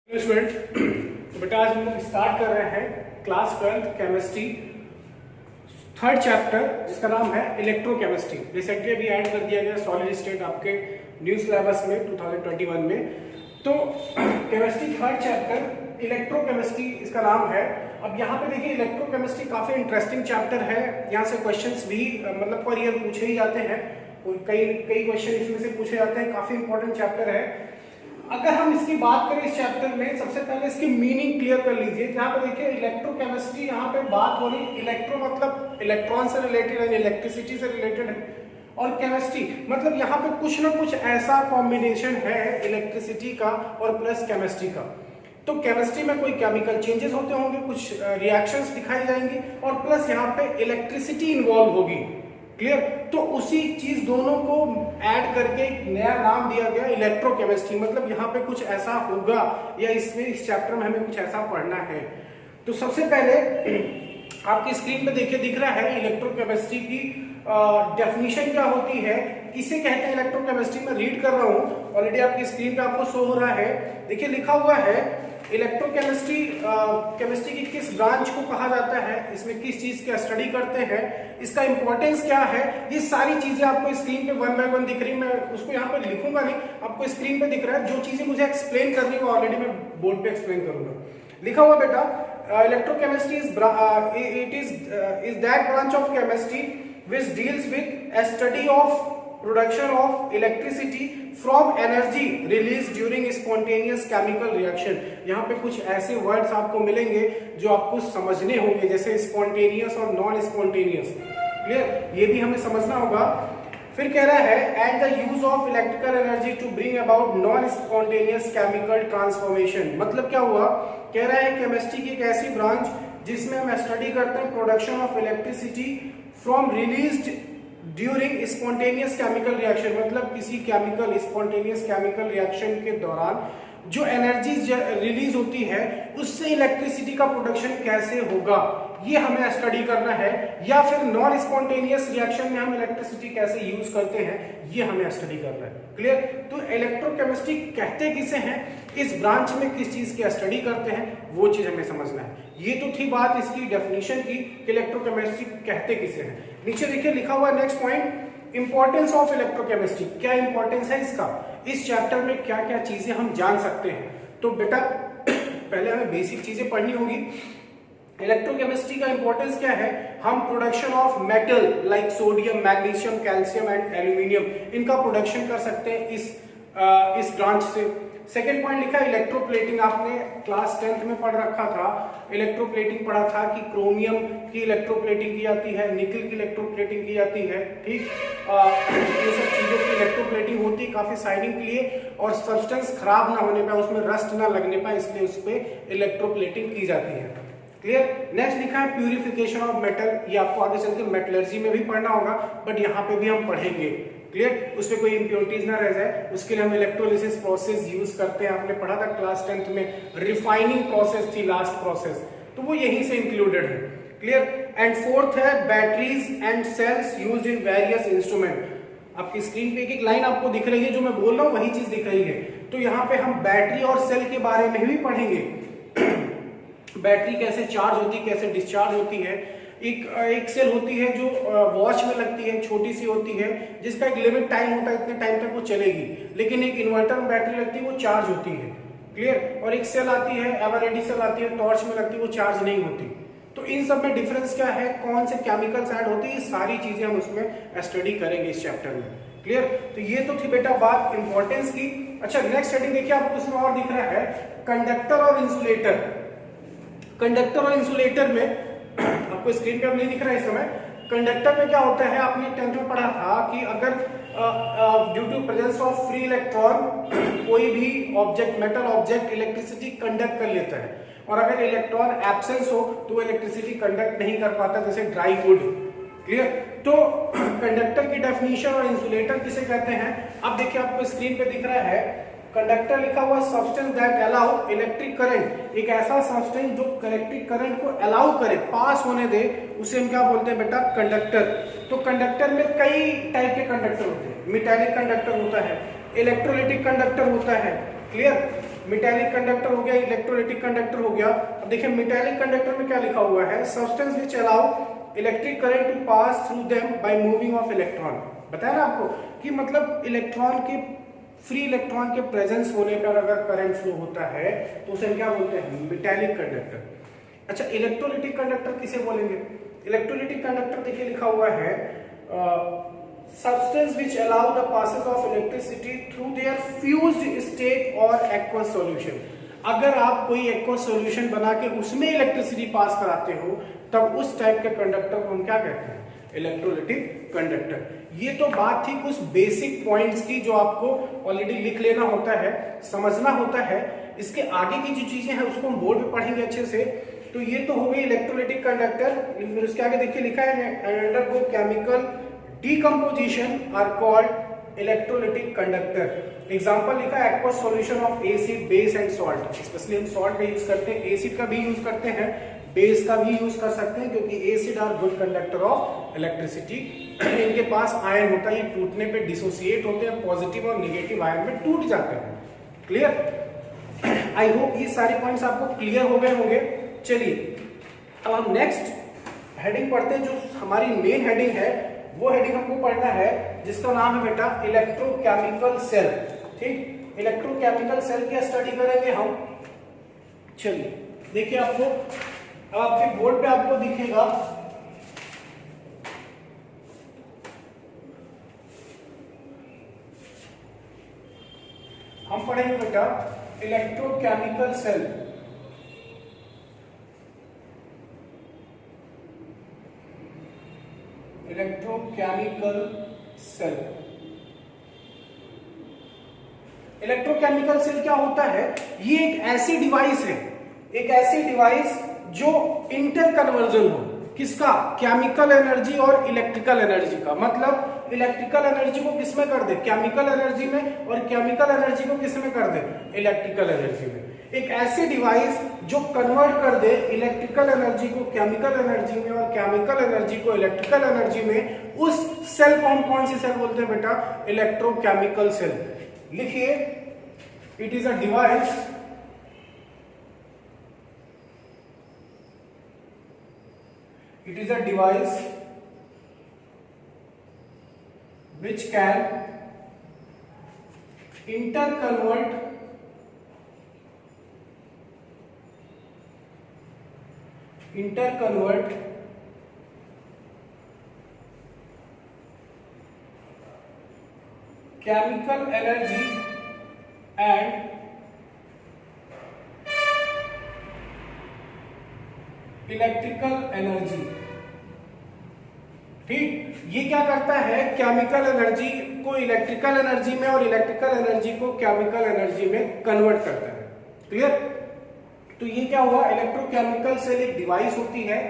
Student, तो बेटा आज हम लोग स्टार्ट कर रहे हैं क्लास 12 केमिस्ट्री थर्ड चैप्टर जिसका नाम है इलेक्ट्रोकेमिस्ट्री। रिसेंटली अभी ऐड कर दिया गया सॉलिड स्टेट आपके न्यू सिलेबस में 2021 में। तो केमिस्ट्री थर्ड चैप्टर इलेक्ट्रोकेमिस्ट्री इसका नाम है। अब यहाँ पे देखिए इलेक्ट्रोकेमिस्ट्री काफी इंटरेस्टिंग चैप्टर है। यहाँ से क्वेश्चंस भी मतलब पर ईयर पूछे ही जाते हैं, कई क्वेश्चन इसमें से पूछे जाते हैं। काफी इंपॉर्टेंट चैप्टर है। अगर हम इसकी बात करें इस चैप्टर में, सबसे पहले इसकी मीनिंग क्लियर कर लीजिए। यहाँ पे देखिए इलेक्ट्रोकेमिस्ट्री, यहाँ पे बात हो रही इलेक्ट्रो मतलब इलेक्ट्रॉन से रिलेटेड है, इलेक्ट्रिसिटी से रिलेटेड है, और केमिस्ट्री मतलब यहाँ पे कुछ ना कुछ ऐसा कॉम्बिनेशन है इलेक्ट्रिसिटी का और प्लस केमिस्ट्री का। तो केमिस्ट्री में कोई केमिकल चेंजेस होते होंगे, कुछ रिएक्शंस दिखाई जाएंगी और प्लस यहाँ पे इलेक्ट्रिसिटी इन्वॉल्व होगी। क्लियर? तो उसी चीज दोनों को ऐड करके एक नया नाम दिया गया इलेक्ट्रोकेमिस्ट्री। मतलब यहाँ पे कुछ ऐसा होगा या इसमें इस चैप्टर में हमें कुछ ऐसा पढ़ना है। तो सबसे पहले आपकी स्क्रीन पे देखिए दिख रहा है इलेक्ट्रोकेमिस्ट्री की डेफिनेशन क्या होती है, किसे कहते हैं इलेक्ट्रोकेमिस्ट्री। मैं रीड कर रहा हूँ, ऑलरेडी आपकी स्क्रीन पे आपको शो हो रहा है। देखिए लिखा हुआ है इलेक्ट्रोकेमिस्ट्री केमिस्ट्री की किस ब्रांच को कहा जाता है, इसमें किस चीज का स्टडी करते हैं, इसका इंपॉर्टेंस क्या है, ये सारी चीजें आपको स्क्रीन पे वन बाय वन दिख रही। मैं उसको यहाँ पे लिखूंगा नहीं, आपको स्क्रीन पे दिख रहा है। जो चीजें मुझे एक्सप्लेन करनी है ऑलरेडी मैं बोर्ड पे एक्सप्लेन करूंगा। लिखा हुआ बेटा electrochemistry is that branch of chemistry which deals with a study of production of electricity from energy released during spontaneous chemical reaction। यहाँ पे कुछ ऐसे वर्ड्स आपको मिलेंगे जो आपको समझने होंगे, जैसे स्पॉन्टेनियस और नॉन स्पॉन्टेनियस। क्लियर? ये भी हमें समझना होगा। फिर कह रहा है and the use of electrical energy to bring about non spontaneous chemical transformation. मतलब क्या हुआ, कह रहा है केमिस्ट्री की एक ऐसी ब्रांच जिसमें हम स्टडी करते हैं production of electricity from released during spontaneous chemical reaction. मतलब किसी केमिकल स्पॉन्टेनियस केमिकल रिएक्शन के दौरान जो एनर्जी रिलीज होती है उससे इलेक्ट्रिसिटी का प्रोडक्शन कैसे होगा, ये हमें स्टडी करना है। या फिर नॉन स्पॉन्टेनियस रिएक्शन में हम इलेक्ट्रिसिटी कैसे यूज करते हैं, ये हमें स्टडी करना है। क्लियर? तो इलेक्ट्रोकेमिस्ट्री कहते किसे हैं, इस ब्रांच में किस चीज की स्टडी करते हैं, वो चीज हमें समझना है। ये तो थी बात इसकी डेफिनेशन की कि इलेक्ट्रोकेमिस्ट्री कहते किसे हैं। नीचे देखिए लिखा हुआ next point importance of electrochemistry. क्या इंपॉर्टेंस है इसका, इस चैप्टर में क्या क्या चीजें हम जान सकते हैं। तो बेटा पहले हमें बेसिक चीजें पढ़नी होगी। इलेक्ट्रोकेमिस्ट्री का इंपॉर्टेंस क्या है, हम production of metal like sodium, magnesium, calcium and aluminium, इनका प्रोडक्शन कर सकते हैं इस ब्रांच से। सेकेंड पॉइंट लिखा है इलेक्ट्रोप्लेटिंग। आपने क्लास 10th में पढ़ रखा था, इलेक्ट्रोप्लेटिंग पढ़ा था कि क्रोमियम की इलेक्ट्रोप्लेटिंग की जाती है, निकल की इलेक्ट्रोप्लेटिंग की जाती है। ठीक, ये सब चीजों की इलेक्ट्रोप्लेटिंग होती है काफी शाइनिंग के लिए और सब्सटेंस खराब ना होने पाए, उसमें रस्ट ना लगने पाए, इसलिए उस पर इलेक्ट्रोप्लेटिंग की जाती है। क्लियर? नेक्स्ट लिखा है प्यूरिफिकेशन ऑफ मेटल। ये आपको आगे चलकर मेटलर्जी में भी पढ़ना होगा, बट यहाँ पे भी हम पढ़ेंगे। क्लियर? उसमें कोई इंप्योरिटीज ना रह जाए, उसके लिए हम इलेक्ट्रोलिसिस प्रोसेस यूज करते हैं। आपने पढ़ा था क्लास 10th में, रिफाइनिंग प्रोसेस थी लास्ट प्रोसेस, तो वो यहीं से इंक्लूडेड है। क्लियर? एंड फोर्थ है batteries and cells used in various instrument. आपकी स्क्रीन पे एक एक लाइन आपको दिख रही है, जो मैं बोल रहा हूँ वही चीज दिख रही है। तो यहाँ पे हम बैटरी और सेल के बारे में भी पढ़ेंगे। बैटरी कैसे चार्ज होती है, कैसे डिस्चार्ज होती है। एक सेल होती है जो वॉच में लगती है, छोटी सी होती है, जिसका एक लिमिट टाइम होता है, इतने टाइम तक वो चलेगी। लेकिन एक इन्वर्टर में बैटरी लगती है, वो चार्ज होती है। क्लियर? और एक सेल आती है, एवर रेडी सेल आती है, टॉर्च में लगती है, वो चार्ज नहीं होती। तो इन सब में डिफरेंस क्या है, कौन से केमिकल्स ऐड होती है, ये सारी चीजें हम उसमें स्टडी करेंगे इस चैप्टर में। क्लियर? तो ये तो थी बेटा बात इंपॉर्टेंस की। अच्छा, नेक्स्ट हेडिंग देखिए आपको उसमें और दिख रहा है कंडक्टर और इंसुलेटर। कंडक्टर और इंसुलेटर में आपको स्क्रीन पे अब नहीं दिख रहा है इस समय। कंडक्टर में क्या होता है, आपने 10th में पढ़ा था कि अगर due to presence of free electron कोई भी object, metal object electricity conduct कर लेता है, और अगर इलेक्ट्रॉन एब्सेंस हो तो इलेक्ट्रिसिटी कंडक्ट नहीं कर पाता, जैसे ड्राई वुड। क्लियर? तो कंडक्टर की डेफिनेशन और इंसुलेटर किसे कहते हैं, अब देखिए आपको स्क्रीन पे दिख रहा है कंडक्टर लिखा हुआ substance that allow electric current. एक ऐसा सब्सटेंस जो इलेक्ट्रिक करंट को अलाउ करे, पास होने दे, उसे हम क्या बोलते हैं बेटा, कंडक्टर। तो कंडक्टर में कई टाइप के कंडक्टर होते हैं। मेटालिक कंडक्टर होता है, इलेक्ट्रोलाइटिक कंडक्टर होता है। क्लियर? मेटालिक कंडक्टर हो गया, इलेक्ट्रोलाइटिक कंडक्टर हो गया। अब देखिए मेटालिक कंडक्टर में क्या लिखा हुआ है, substance which allow electric current to pass through them by moving of electron. बताया ना आपको कि मतलब इलेक्ट्रॉन के फ्री इलेक्ट्रॉन के प्रेजेंस होने पर अगर करंट फ्लो होता है तो उसे क्या बोलते हैं, मेटालिक कंडक्टर। अच्छा, इलेक्ट्रोलाइटिक कंडक्टर किसे बोलेंगे? इलेक्ट्रोलाइटिक कंडक्टर देखिए लिखा हुआ है substance which allow the passage of electricity through their fused state or aqueous solution। अगर आप कोई एक्वस सॉल्यूशन बना के उसमें इलेक्ट्रिसिटी पास कराते हो तब उस टाइप के कंडक्टर को हम क्या कहते हैं, इलेक्ट्रोलाइटिक कंडक्टर। ये तो बात थी कुछ बेसिक पॉइंट्स की जो आपको ऑलरेडी लिख लेना होता है, समझना होता है। इसके आगे की जो चीजें हैं उसको हम बोर्ड पे पढ़ेंगे अच्छे से। तो ये तो हो गई इलेक्ट्रोलाइटिक कंडक्टर। फिर उसके आगे देखिए लिखा है undergo chemical decomposition are called electrolytic conductor। Example लिखा है aqueous solution of acid, base and salt. Specially हम सॉल्ट का यूज करते हैं, एसिड का भी यूज करते हैं, बेस का भी यूज कर सकते हैं, क्योंकि acid are good conductor of electricity. इनके पास आयन होता है, ये टूटने पे डिसोसिएट होते हैं, पॉजिटिव और नेगेटिव आयन में टूट जाते हैं। क्लियर? आई होप ये सारे पॉइंट्स आपको क्लियर हो गए होंगे। चलिए अब हम नेक्स्ट हेडिंग पढ़ते हैं, जो हमारी मेन हेडिंग है। वो हेडिंग हमको पढ़ना है जिसका नाम है बेटा इलेक्ट्रोकेमिकल सेल। ठीक, इलेक्ट्रोकेमिकल सेल की स्टडी करेंगे हम। चलिए देखिए, आपको अब आपके बोर्ड पे आपको दिखेगा हम पढ़ेंगे बेटा electrochemical cell. Electrochemical cell. Electrochemical cell क्या होता है? ये एक ऐसी डिवाइस है, एक ऐसी डिवाइस जो इंटर कन्वर्जन हो, किसका, केमिकल एनर्जी और इलेक्ट्रिकल एनर्जी का। मतलब इलेक्ट्रिकल एनर्जी को किसमें कर दे, केमिकल एनर्जी में, और केमिकल एनर्जी को किसमें कर दे, इलेक्ट्रिकल एनर्जी में। एक ऐसी डिवाइस जो कन्वर्ट कर दे इलेक्ट्रिकल एनर्जी को केमिकल एनर्जी में और केमिकल एनर्जी को इलेक्ट्रिकल एनर्जी में, उस सेल को हम कौन सी सेल बोलते हैं बेटा, इलेक्ट्रोकेमिकल सेल। लिखिए, it is a device which can interconvert chemical energy and electrical energy. ठीक, ये क्या करता है, केमिकल एनर्जी को इलेक्ट्रिकल एनर्जी में और इलेक्ट्रिकल एनर्जी को केमिकल एनर्जी में कन्वर्ट करता है। क्लियर? तो ये क्या हुआ, इलेक्ट्रोकेमिकल सेल एक डिवाइस होती है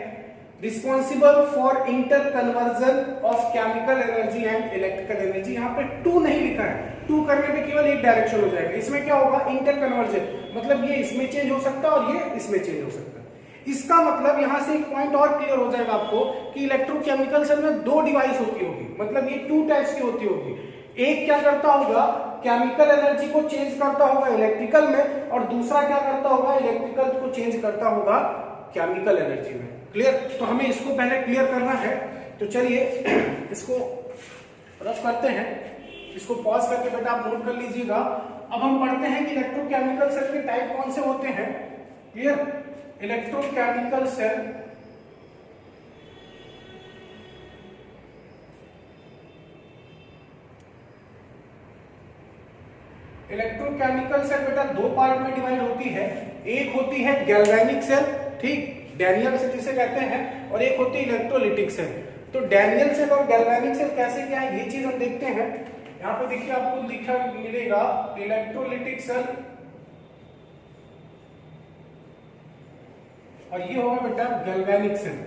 responsible for interconversion of chemical energy and electrical energy. यहाँ पे टू नहीं लिखा है, टू करने पे केवल एक डायरेक्शन हो जाएगा। इसमें क्या होगा, इंटर कन्वर्जन, मतलब ये इसमें चेंज हो सकता है और ये इसमें चेंज हो सकता है। इसका मतलब यहां से एक पॉइंट और क्लियर हो जाएगा आपको कि इलेक्ट्रोकेमिकल सेल में दो डिवाइस होती होगी, मतलब ये टू टाइप्स की होती होगी। एक क्या करता होगा, केमिकल एनर्जी को चेंज करता होगा इलेक्ट्रिकल में, और दूसरा क्या करता होगा, इलेक्ट्रिकल को चेंज करता होगा केमिकल एनर्जी में। क्लियर? तो हमें इसको पहले क्लियर करना है। तो चलिए इसको रफ करते हैं, इसको पॉज करके बेटा आप नोट कर लीजिएगा। अब हम पढ़ते हैं कि इलेक्ट्रोकेमिकल सेल के टाइप कौन से होते हैं। क्लियर? इलेक्ट्रोकेमिकल सेल बेटा दो पार्ट में डिवाइड होती है। एक होती है गैल्वेनिक सेल, ठीक, डैनियल सेल जिसे कहते हैं, और एक होती है इलेक्ट्रोलिटिक सेल। तो डैनियल सेल और गैल्वेनिक सेल कैसे क्या है ये चीज हम देखते हैं। यहाँ पे देखिए आपको लिखा मिलेगा इलेक्ट्रोलिटिक सेल, और ये होगा बेटा गैल्वेनिक सेल।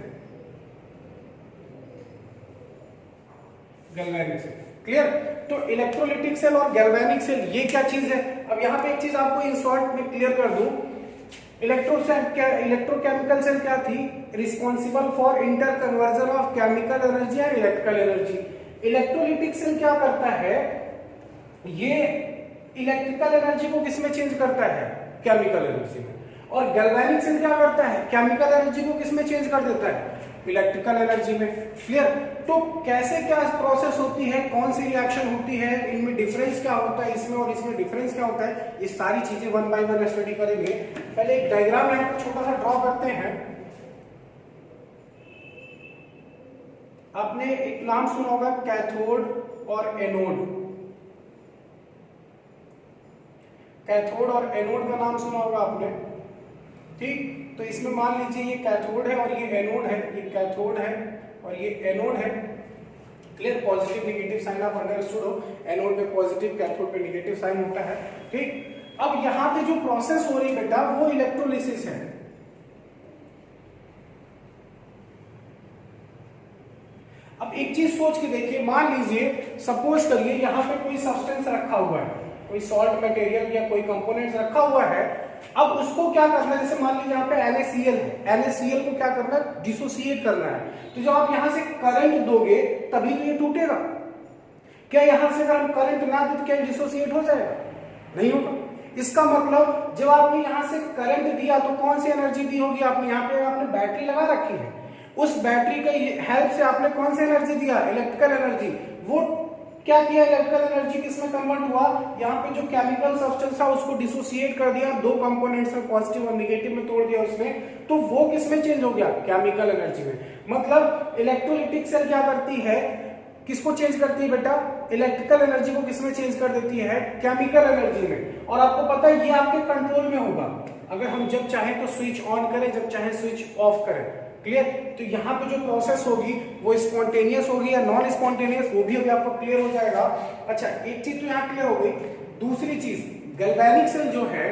क्लियर? तो इलेक्ट्रोलिटिक सेल और गैल्वेनिक सेल ये क्या चीज है। अब यहाँ पे एक चीज आपको इन शॉर्ट में क्लियर कर दूं, इलेक्ट्रोकेमिकल सेल क्या थी, responsible for interconversion of chemical energy and electrical energy. Electrolytic cell क्या करता है, ये इलेक्ट्रिकल एनर्जी को किसमें चेंज करता है, केमिकल एनर्जी में। और गैल्वेनिक सेल क्या करता है, केमिकल एनर्जी को किस में चेंज कर देता है, इलेक्ट्रिकल एनर्जी में। क्लियर। तो कैसे क्या प्रोसेस होती है, कौन सी रिएक्शन होती है, इनमें डिफरेंस क्या होता है, इसमें और इसमें डिफरेंस क्या होता है, ये सारी चीजें वन बाय वन स्टडी करेंगे। पहले एक डायग्राम यहाँ पर छोटा सा ड्रॉ करते हैं। आपने एक नाम सुना होगा कैथोड और एनोड। कैथोड और एनोड का नाम सुना होगा आपने, ठीक। तो इसमें मान लीजिए ये कैथोड है और ये एनोड है, ये कैथोड है और ये एनोड है। क्लियर। पॉजिटिव नेगेटिव साइन आप अंडरस्टूड हो, एनोड पे पॉजिटिव, कैथोड पे नेगेटिव साइन होता है, ठीक। अब यहाँ पे जो प्रोसेस हो रही है बेटा वो इलेक्ट्रोलिसिस है। अब एक चीज सोच के देखिए, मान लीजिए सपोज करिए यहाँ पे कोई सब्सटेंस रखा हुआ है, कोई सॉल्ट मटेरियल या कोई कंपोनेंट रखा हुआ है। अब उसको क्या करना है, जैसे मान लीजिए यहाँ पे NaCl है, NaCl को क्या करना है, डिसोसिएट करना है। तो जब आप यहाँ से करंट दोगे तभी तो ये टूटेगा। क्या यहाँ से अगर हम करंट ना दे तो क्या डिसोसिएट हो जाएगा, नहीं होगा। इसका मतलब जब आपने यहाँ से करंट दिया तो कौन सी एनर्जी दी होगी आपने, यहाँ पे आपने बैटरी लगा रखी है, उस बैटरी के हेल्प से आपने कौन सी एनर्जी दिया, इलेक्ट्रिकल एनर्जी। वो क्या किया, इलेक्ट्रिकल एनर्जी किसमें कन्वर्ट हुआ, यहाँ पे जो केमिकल सब्सटेंस था उसको डिसोसिएट कर दिया, दो कंपोनेंट्स में पॉजिटिव और नेगेटिव में तोड़ दिया उसने, तो वो किसमें चेंज हो गया, केमिकल एनर्जी में। मतलब इलेक्ट्रोलिटिक सेल क्या करती है, किसको चेंज करती है बेटा, इलेक्ट्रिकल एनर्जी को किसमें चेंज कर देती है, केमिकल एनर्जी में। और आपको पता है ये आपके कंट्रोल में होगा, अगर हम जब चाहें तो स्विच ऑन करें, जब चाहें स्विच ऑफ करें। क्लियर। तो यहाँ पे जो प्रोसेस होगी वो स्पॉन्टेनियस होगी या नॉन स्पॉन्टेनियस, वो भी अभी आपको क्लियर हो जाएगा। अच्छा, एक चीज तो यहाँ क्लियर हो गई। दूसरी चीज, गैल्वेनिक सेल जो है,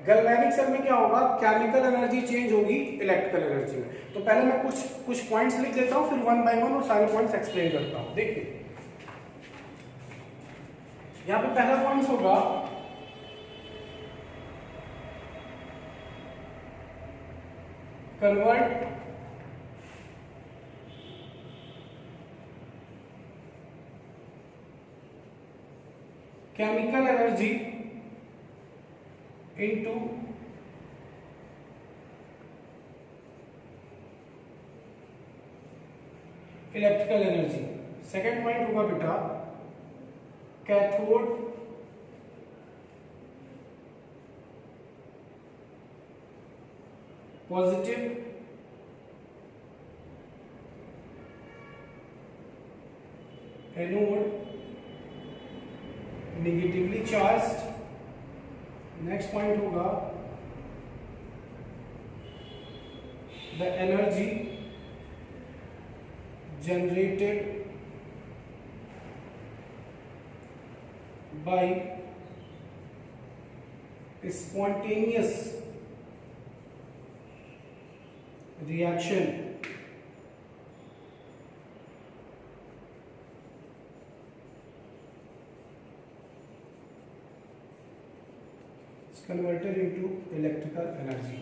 गैल्वेनिक सेल में क्या होगा, केमिकल एनर्जी चेंज होगी इलेक्ट्रिकल एनर्जी में। तो पहले मैं कुछ पॉइंट्स लिख देता हूँ, फिर वन बाय वन और सारे पॉइंट्स एक्सप्लेन करता हूँ। देखिए यहाँ पे पहला पॉइंट होगा convert chemical energy into electrical energy. Second point होगा बेटा cathode positive anode negatively charged. Next point होगा the energy generated by spontaneous reaction is converted into electrical energy।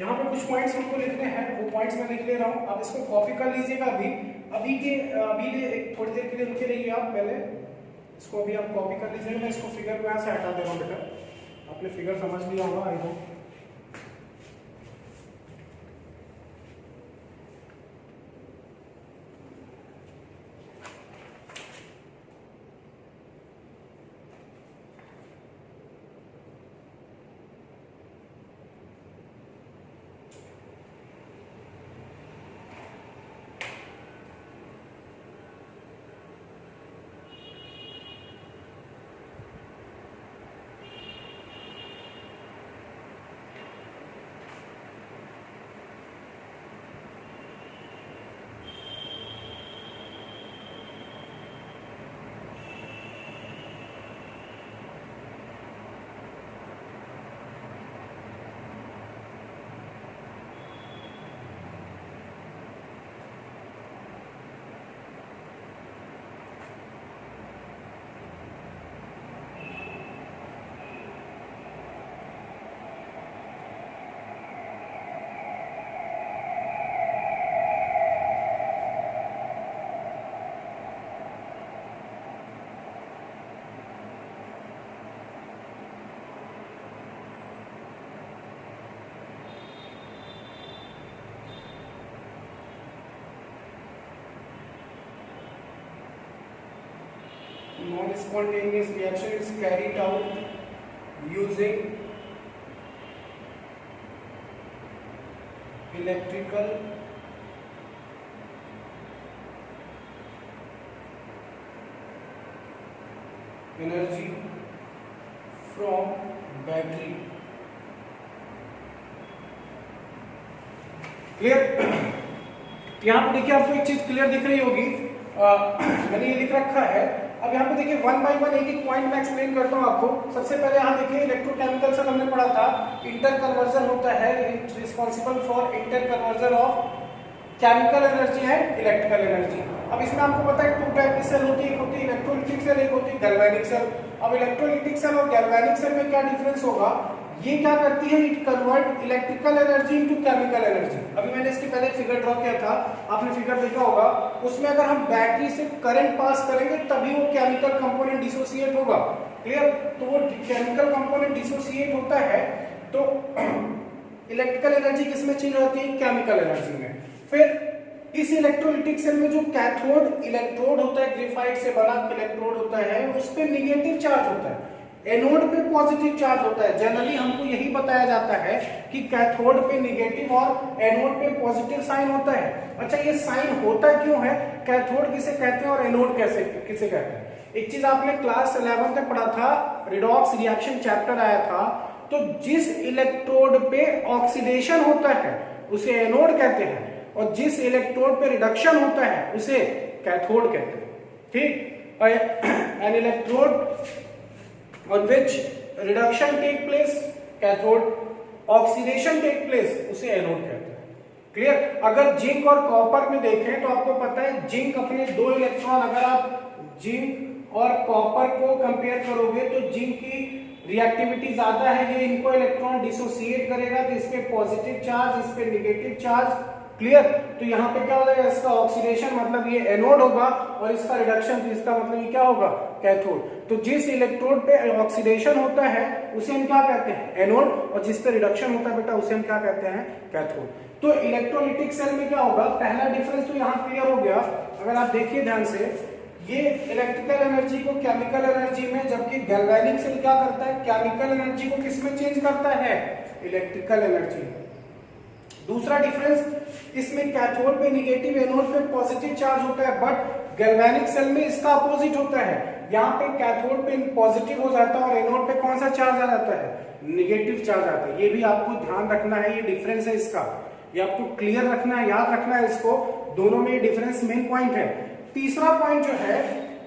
यहाँ पे कुछ पॉइंट्स हमको लिखने हैं, वो पॉइंट्स मैं लिख ले रहा हूँ, आप इसको कॉपी कर लीजिएगा। अभी थोड़ी देर के लिए रुके रहिए आप, पहले इसको अभी आप कॉपी कर लीजिए। मैं इसको फिगर को यहाँ से हटा दे रहा हूँ बेटा, आपने फिगर समझ लिया होगा I hope. non-spontaneous reaction is carried out using electrical energy from battery. Clear? यहाँ पे देखिए आपको एक चीज क्लियर दिख रही होगी, मैंने ये लिख रखा है। अब यहाँ पे देखिए वन बाय वन एक एक पॉइंट मैं एक्सप्लेन करता हूँ आपको। सबसे पहले यहाँ देखिए इलेक्ट्रोकेमिकल से हमने पढ़ा था, इंटर कन्वर्जन होता है, responsible for interconversion of chemical energy and electrical energy. अब इसमें आपको पता है टू टाइप की सेल होती है, एक होती है इलेक्ट्रोलिटिक सेल, एक होती है गैल्वेनिक सेल। अब इलेक्ट्रोलिटिक सेल और गैल्वेनिक सेल में क्या डिफरेंस होगा, ये क्या करती है, it convert electrical energy into chemical energy. अभी मैंने इसके पहले फिगर ड्रॉ किया था, आपने फिगर देखा होगा, उसमें अगर हम बैटरी से करंट पास करेंगे तभी वो केमिकल कंपोनेंट डिसोसिएट होगा। क्लियर? तो वो केमिकल कंपोनेंट डिसोसिएट होता है तो इलेक्ट्रिकल एनर्जी किसमें चेंज होती है, केमिकल एनर्जी में। फिर इस इलेक्ट्रोलिटिक सेल में जो कैथोड इलेक्ट्रोड होता है, ग्रेफाइट से बना इलेक्ट्रोड होता है, उस पे नेगेटिव चार्ज होता है, एनोड पे पॉजिटिव चार्ज होता है। जनरली हमको यही बताया जाता है कि कैथोड पे नेगेटिव और एनोड पे पॉजिटिव साइन होता है। अच्छा, ये साइन होता क्यों है, कैथोड किसे कहते हैं और एनोड किसे कहते हैं? एक चीज आपने क्लास 11 में पढ़ा था, रिडॉक्स रिएक्शन चैप्टर आया था, तो जिस इलेक्ट्रोड पे ऑक्सीडेशन होता है उसे एनोड कहते हैं, और जिस इलेक्ट्रोड पे रिडक्शन होता है उसे कैथोड कहते हैं। ठीक? N electrode on which reduction take place, cathode, oxidation take place, उसे एनोड कहते हैं। क्लियर? अगर जिंक और कॉपर में देखें तो आपको पता है जिंक अपने दो इलेक्ट्रॉन, अगर आप जिंक और कॉपर को कंपेयर करोगे तो जिंक की रिएक्टिविटी ज्यादा है, ये इनको इलेक्ट्रॉन डिसोसिएट करेगा, तो इस पे पॉजिटिव चार्ज, इस पे नेगेटिव चार्ज। क्लियर? तो यहाँ पे क्या हो जाएगा, इसका ऑक्सीडेशन मतलब ये एनोड होगा, और इसका रिडक्शन तो इसका मतलब ये क्या होगा, कैथोड। तो जिस इलेक्ट्रोड पे ऑक्सीडेशन होता है उसे हम क्या कहते हैं, एनोड, और जिस पे रिडक्शन होता है बेटा उसे हम क्या कहते हैं, कैथोड। तो इलेक्ट्रोलिटिक सेल में क्या होगा, पहला डिफरेंस तो यहाँ क्लियर हो गया। अगर आप देखिए ध्यान से, ये इलेक्ट्रिकल एनर्जी को केमिकल एनर्जी में, जबकि गैल्वेनिक सेल क्या करता है, केमिकल एनर्जी को किसमें चेंज करता है, इलेक्ट्रिकल एनर्जी। दूसरा डिफरेंस, इसमें कैथोड पे नेगेटिव, एनोड पे पॉजिटिव चार्ज होता है, बट गैल्वेनिक सेल में इसका अपोजिट होता है। यहाँ पे कैथोड पे पॉजिटिव हो जाता है और एनोड पे कौन सा चार्ज आ जाता है, नेगेटिव चार्ज आता है। ये भी आपको ध्यान रखना है, ये डिफरेंस है इसका, ये आपको क्लियर रखना है, याद रखना है इसको। दोनों में डिफरेंस मेन पॉइंट है। तीसरा पॉइंट जो है,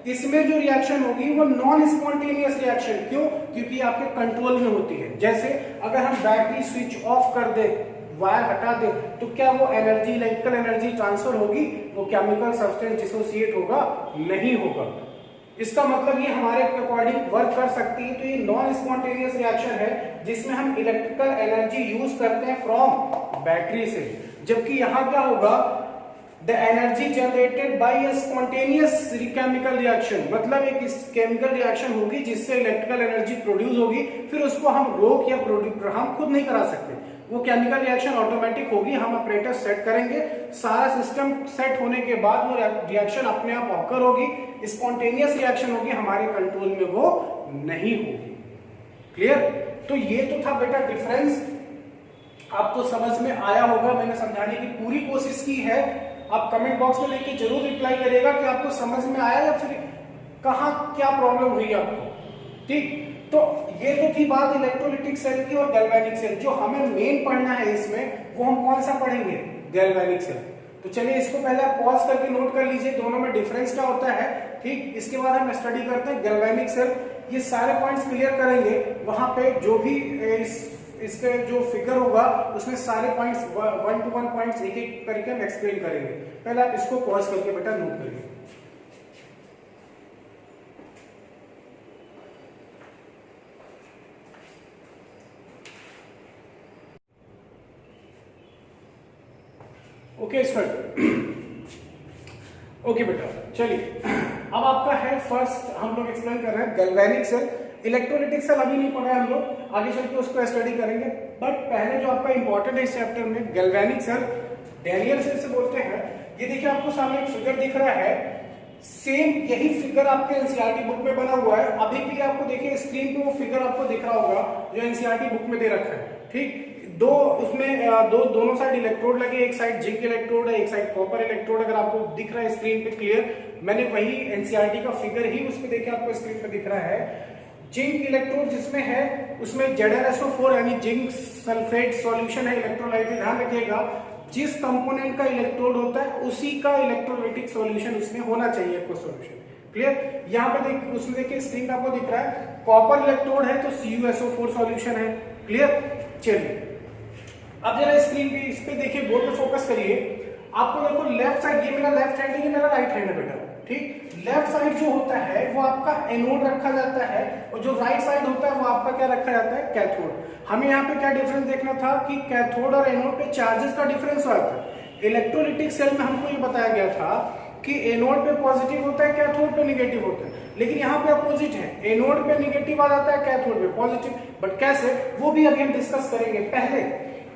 इसमें जो रिएक्शन होगी वो नॉन स्पॉन्टेनियस रिएक्शन। क्यों? क्योंकि आपके कंट्रोल में होती है। जैसे अगर हम बैटरी स्विच ऑफ कर दे, वायर हटा दे, तो क्या वो एनर्जी, इलेक्ट्रिकल एनर्जी ट्रांसफर होगी, वो केमिकल सब्सटेंस डिसोसिएट होगा, नहीं होगा। इसका मतलब ये हमारे अकॉर्डिंग वर्क कर सकती है। तो ये नॉन स्पॉन्टेनियस रिएक्शन है जिसमें हम इलेक्ट्रिकल एनर्जी यूज करते हैं फ्रॉम बैटरी से। जबकि यहाँ क्या होगा, the energy generated by a spontaneous chemical reaction, मतलब एक केमिकल रिएक्शन होगी जिससे इलेक्ट्रिकल एनर्जी प्रोड्यूस होगी, फिर उसको हम रोक या हम खुद नहीं करा सकते, वो केमिकल रिएक्शन ऑटोमेटिक होगी। हम ऑपरेटर सेट करेंगे, सारा सिस्टम सेट होने के बाद वो रिएक्शन अपने आप ऑकर होगी, स्पॉन्टेनियस रिएक्शन होगी, हमारे कंट्रोल में वो नहीं होगी। क्लियर? तो ये तो था बेटा डिफरेंस, आपको समझ में आया होगा। मैंने समझाने की पूरी कोशिश की है। आप कमेंट बॉक्स में लिख के जरूर रिप्लाई करिएगा कि आपको समझ में आया या फिर कहाँ क्या प्रॉब्लम हुई आपको। ठीक? तो ये तो थी बात इलेक्ट्रोलिटिक सेल की और गैल्वेनिक सेल। जो हमें मेन पढ़ना है इसमें, वो हम कौन सा पढ़ेंगे, गैल्वेनिक सेल। तो चलिए इसको पहले आप पॉज करके नोट कर लीजिए, दोनों में डिफरेंस क्या होता है। ठीक? इसके बाद हम स्टडी करते हैं गैल्वेनिक सेल। ये सारे पॉइंट्स क्लियर करेंगे, वहां पे जो भी इसके जो फिगर होगा उसमें सारे पॉइंट्स 1 to 1 पॉइंट्स एक एक करके हम एक्सप्लेन करेंगे। पहले आप इसको पॉज करके बेटा नोट करिए। ओके स्टूडेंट, ओके बेटा, चलिए अब आपका है फर्स्ट, हम लोग एक्सप्लेन कर रहे हैं गैल्वेनिक सेल। इलेक्ट्रोलिटिक सेल अभी नहीं पढ़ा है हम लोग, आगे चल के उसको स्टडी करेंगे। बट पहले जो आपका इंपॉर्टेंट है इस चैप्टर में, गैल्वेनिक सेल, डैनियल सेल से बोलते हैं। ये देखिए आपको सामने एक फिगर दिख रहा है, सेम यही फिगर आपके एनसीईआरटी बुक में बना हुआ है। अभी के लिए आपको देखिए स्क्रीन पे वो फिगर आपको दिख रहा होगा जो एनसीईआरटी बुक में दे रखा है, ठीक। दो उसमें दोनों साइड इलेक्ट्रोड लगे, एक साइड जिंक इलेक्ट्रोड है, एक साइड कॉपर इलेक्ट्रोड। अगर आपको दिख रहा है स्क्रीन पे क्लियर, मैंने वही एनसीईआरटी का फिगर ही उस पे देखिए आपको स्क्रीन पे दिख रहा है। जिंक इलेक्ट्रोड जिसमें है उसमें ZnSO4 यानी जिंक सल्फेट सॉल्यूशन है इलेक्ट्रोलाइट। ध्यान रखिएगा जिस कंपोनेंट का इलेक्ट्रोड होता है उसी का इलेक्ट्रोलाइटिक सॉल्यूशन उसमें होना चाहिए आपको सॉल्यूशन, क्लियर। यहाँ पे उसमें देखिए स्क्रीन पे आपको दिख रहा है कॉपर इलेक्ट्रोड है तो CuSO4 सॉल्यूशन है, क्लियर। चलिए अब जरा स्क्रीन पे इस पे देखिए, बोर्ड पे फोकस करिए। आपको देखो लेफ्ट साइड, ये मेरा लेफ्ट हैंड है, ये मेरा राइट हैंड है बेटा, ठीक। लेफ्ट साइड जो होता है वो आपका एनोड रखा जाता है और जो राइट साइड होता है वो आपका क्या रखा जाता है, कैथोड। हमें यहाँ पे क्या डिफरेंस देखना था कि कैथोड और एनोड पे चार्जेस का डिफरेंस हुआ था। इलेक्ट्रोलिटिक सेल में हमको ये बताया गया था कि एनोड पे पॉजिटिव होता है, कैथोड पे निगेटिव होता है, लेकिन यहाँ पे अपोजिट है, एनोड पे निगेटिव आ जाता है, कैथोड पे पॉजिटिव। बट कैसे, वो भी अभी हम डिस्कस करेंगे। पहले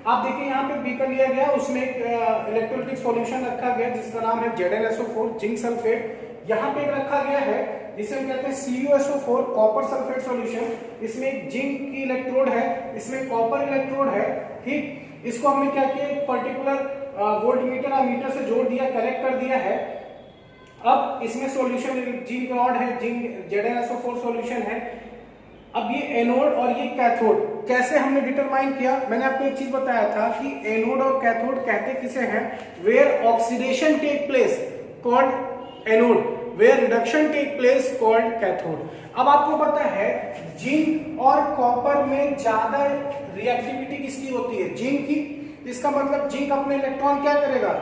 आप देखिए यहाँ पे बीकर लिया गया, उसमें एक इलेक्ट्रोलाइटिक सॉल्यूशन रखा गया जिसका नाम है ZnSO4 जिंक सल्फेट। यहाँ पे एक रखा गया है जिसे हम कहते हैं CuSO4 कॉपर सल्फेट सॉल्यूशन। इसमें एक जिंक की इलेक्ट्रोड है, इसमें कॉपर इलेक्ट्रोड है, ठीक। इसको हमने क्या किया, एक पर्टिकुलर वोल्टमीटर अमीटर से जोड़ दिया, कनेक्ट कर दिया है। अब इसमें सॉल्यूशन जिंक रॉड है, जिंक ZnSO4 सॉल्यूशन है। अब ये एनोड और ये कैथोड कैसे हमने डिटरमाइन किया, मैंने आपको एक चीज बताया था कि एनोड और कैथोड कहते किसे हैं, where oxidation take place called anode, where reduction take place called cathode. अब आपको पता है जिंक और कॉपर में ज्यादा रिएक्टिविटी किसकी होती है, जिंक की। इसका मतलब जिंक अपने इलेक्ट्रॉन क्या करेगा,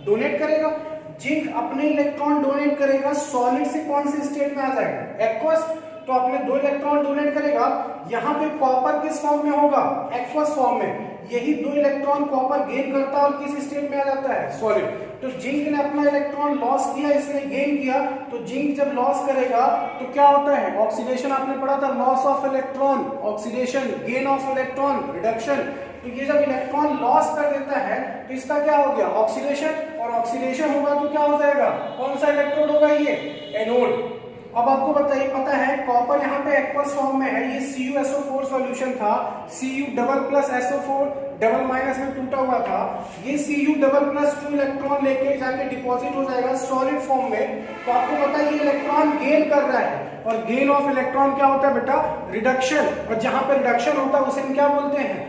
डोनेट करेगा। जिंक अपने इलेक्ट्रॉन डोनेट करेगा, सॉलिड से कौन से स्टेट में आ जाएगा, एक्वस। तो अपने 2 इलेक्ट्रॉन डोनेट करेगा। यहाँ पे कॉपर किस फॉर्म में होगा, एक्वस फॉर्म में। यही 2 इलेक्ट्रॉन कॉपर गेन करता है और किस स्टेट में आ जाता है, सॉलिड। तो जिंक ने अपना इलेक्ट्रॉन लॉस किया, इसने गेन किया। तो जिंक जब लॉस करेगा तो क्या होता है, ऑक्सीडेशन। आपने पढ़ा था loss of electron, oxidation, gain of electron, reduction. तो ये जब इलेक्ट्रॉन लॉस कर देता है तो इसका क्या हो गया, ऑक्सीडेशन। और ऑक्सीडेशन होगा तो क्या हो जाएगा, कौन सा इलेक्ट्रोड होगा, ये एनोड। अब आपको बताइए, पता है कॉपर यहाँ पे एक्वस फॉर्म में है, ये CuSO4 सॉल्यूशन था, Cu double plus SO4 double minus में टूटा हुआ था। ये Cu डबल प्लस 2 इलेक्ट्रॉन लेके जाके डिपॉजिट हो जाएगा सॉलिड फॉर्म में। तो आपको पता है ये इलेक्ट्रॉन गेन कर रहा है, और गेन ऑफ इलेक्ट्रॉन क्या होता है बेटा, रिडक्शन। और जहां पे रिडक्शन होता है उसे हम क्या बोलते हैं,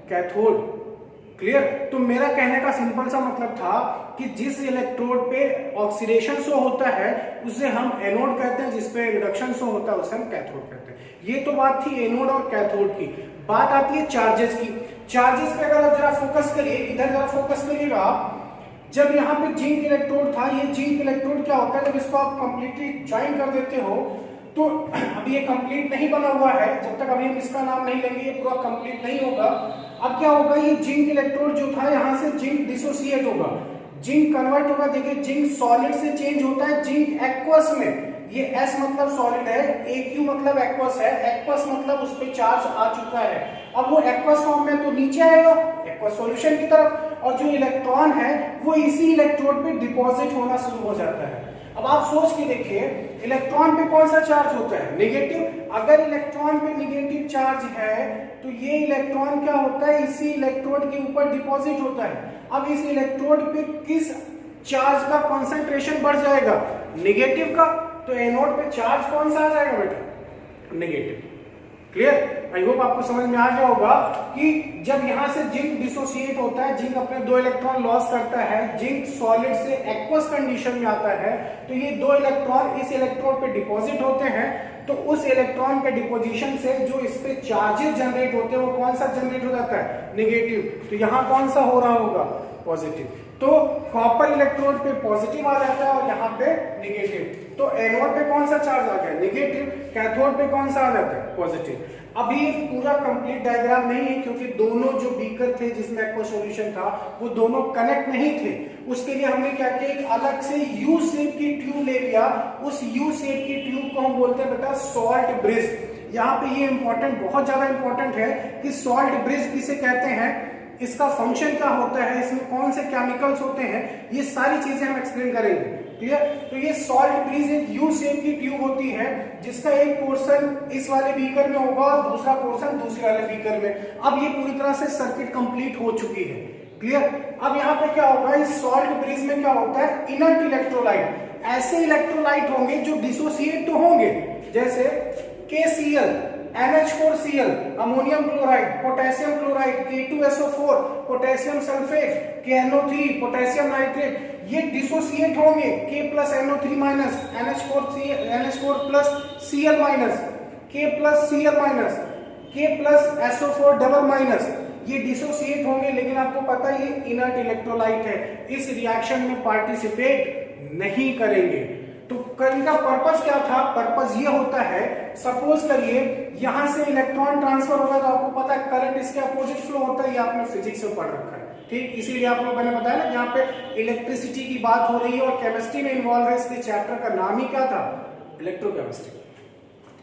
कैथोड, क्लियर। तो मेरा कहने का सिंपल सा मतलब था कि जिस इलेक्ट्रोड पे ऑक्सीडेशन शो होता है उसे हम एनोड कहते हैं, जिसपे रिडक्शन शो होता है उसे हम कैथोड कहते हैं। ये तो बात थी एनोड और कैथोड की। बात आती है चार्जेस की। चार्जेस पे अगर आप जरा फोकस करिए, इधर जरा फोकस करिएगा आप। जब यहाँ पे जिंक इलेक्ट्रोड था, ये जिंक इलेक्ट्रोड क्या होता है, जब इसको आप कंप्लीटली ज्वाइन कर देते हो तो अभी ये कंप्लीट नहीं बना हुआ है, जब तक अभी हम इसका नाम नहीं लेंगे ये पूरा कंप्लीट नहीं होगा। अब क्या होगा, ये जिंक इलेक्ट्रोड जो था यहाँ से जिंक डिसोसिएट होगा, जिंक कन्वर्ट होगा। देखिए जिंक सॉलिड से चेंज होता है जिंक एक्वस में। ये S मतलब सॉलिड है, AQ मतलब एक्वस है, एक्वस मतलब उस पे चार्ज आ चुका है। अब वो एक्वस फॉर्म में तो नीचे आएगा एक्वस सॉल्यूशन की तरफ, और जो इलेक्ट्रॉन है वो इसी इलेक्ट्रोड पे डिपॉजिट होना शुरू हो जाता है। अब आप सोच के देखिए इलेक्ट्रॉन पे कौन सा चार्ज होता है, नेगेटिव। अगर इलेक्ट्रॉन पे नेगेटिव चार्ज है तो ये इलेक्ट्रॉन क्या होता है, इसी इलेक्ट्रोड के ऊपर डिपॉजिट होता है। अब इस इलेक्ट्रोड पे किस चार्ज का कंसंट्रेशन बढ़ जाएगा, नेगेटिव का। तो एनोड पे चार्ज कौन सा आ जाएगा बेटा, नेगेटिव, क्लियर। आई होप आपको समझ में आ गया होगा कि जब यहां से जिंक डिसोसिएट होता है, जिंक अपने 2 इलेक्ट्रॉन लॉस करता है, जिंक सॉलिड से एक्वस कंडीशन में आता है, तो ये 2 इलेक्ट्रॉन इस इलेक्ट्रोड पे डिपॉजिट होते हैं। तो उस इलेक्ट्रॉन के डिपोजिशन से जो इस पे चार्जेस जनरेट होते हैं वो कौन सा जनरेट हो जाता है, नेगेटिव। तो यहाँ कौन सा हो रहा होगा, पॉजिटिव। तो कॉपर इलेक्ट्रोड पे पॉजिटिव आ जाता है और यहाँ पे नेगेटिव। तो एनोड पे कौन सा चार्ज आ गया, नेगेटिव। कैथोड पे कौन सा आ जाता है, पॉजिटिव। अभी पूरा कंप्लीट डायग्राम नहीं है क्योंकि दोनों जो बीकर थे जिसमें एक्वा सॉल्यूशन था वो दोनों कनेक्ट नहीं थे। उसके लिए हमने क्या किया, एक अलग से यू शेप की ट्यूब ले लिया। उस यू शेप की ट्यूब को हम बोलते हैं बेटा सॉल्ट ब्रिज। यहाँ पे ये इंपॉर्टेंट, बहुत ज्यादा इंपॉर्टेंट है कि सॉल्ट ब्रिज किसे कहते हैं, इसका फंक्शन क्या होता है, इसमें कौन से केमिकल्स होते हैं, ये सारी चीजें हम एक्सप्लेन करेंगे। क्लियर। तो ये सॉल्ट ब्रिज एक यू शेप की ट्यूब होती है जिसका एक पोर्शन इस वाले बीकर में होगा और दूसरा पोर्शन दूसरे वाले बीकर में। अब ये पूरी तरह से सर्किट कंप्लीट हो चुकी है, क्लियर। अब यहाँ पे क्या होगा, इस सॉल्ट ब्रिज में क्या होता है, इनर्ट इलेक्ट्रोलाइट, ऐसे इलेक्ट्रोलाइट होंगे जो डिसोसिएट तो होंगे, जैसे KCl, NH4Cl, ammonium chloride, potassium chloride, K2SO4, potassium sulphate, KNO3, potassium nitrate, ये डिसोसिएट होंगे, K plus NO3 minus, NH4 plus Cl minus, K plus Cl minus, K plus SO4 double minus, ये dissociate होंगे। लेकिन आपको पता है ये inert electrolyte है, इस रिएक्शन में पार्टिसिपेट नहीं करेंगे। तो इनका पर्पस क्या था, पर्पस ये होता है, सपोज करिए यहां से इलेक्ट्रॉन ट्रांसफर होगा तो आपको पता है करंट इसके अपोजिट फ्लो होता है, ये आपने फिजिक्स में पढ़ रखा है, ठीक। इसीलिए आप लोग मैंने बताया ना, यहाँ पे इलेक्ट्रिसिटी की बात हो रही है और केमिस्ट्री में इन्वॉल्व है, इसलिए चैप्टर का नाम ही क्या था, इलेक्ट्रोकेमिस्ट्री।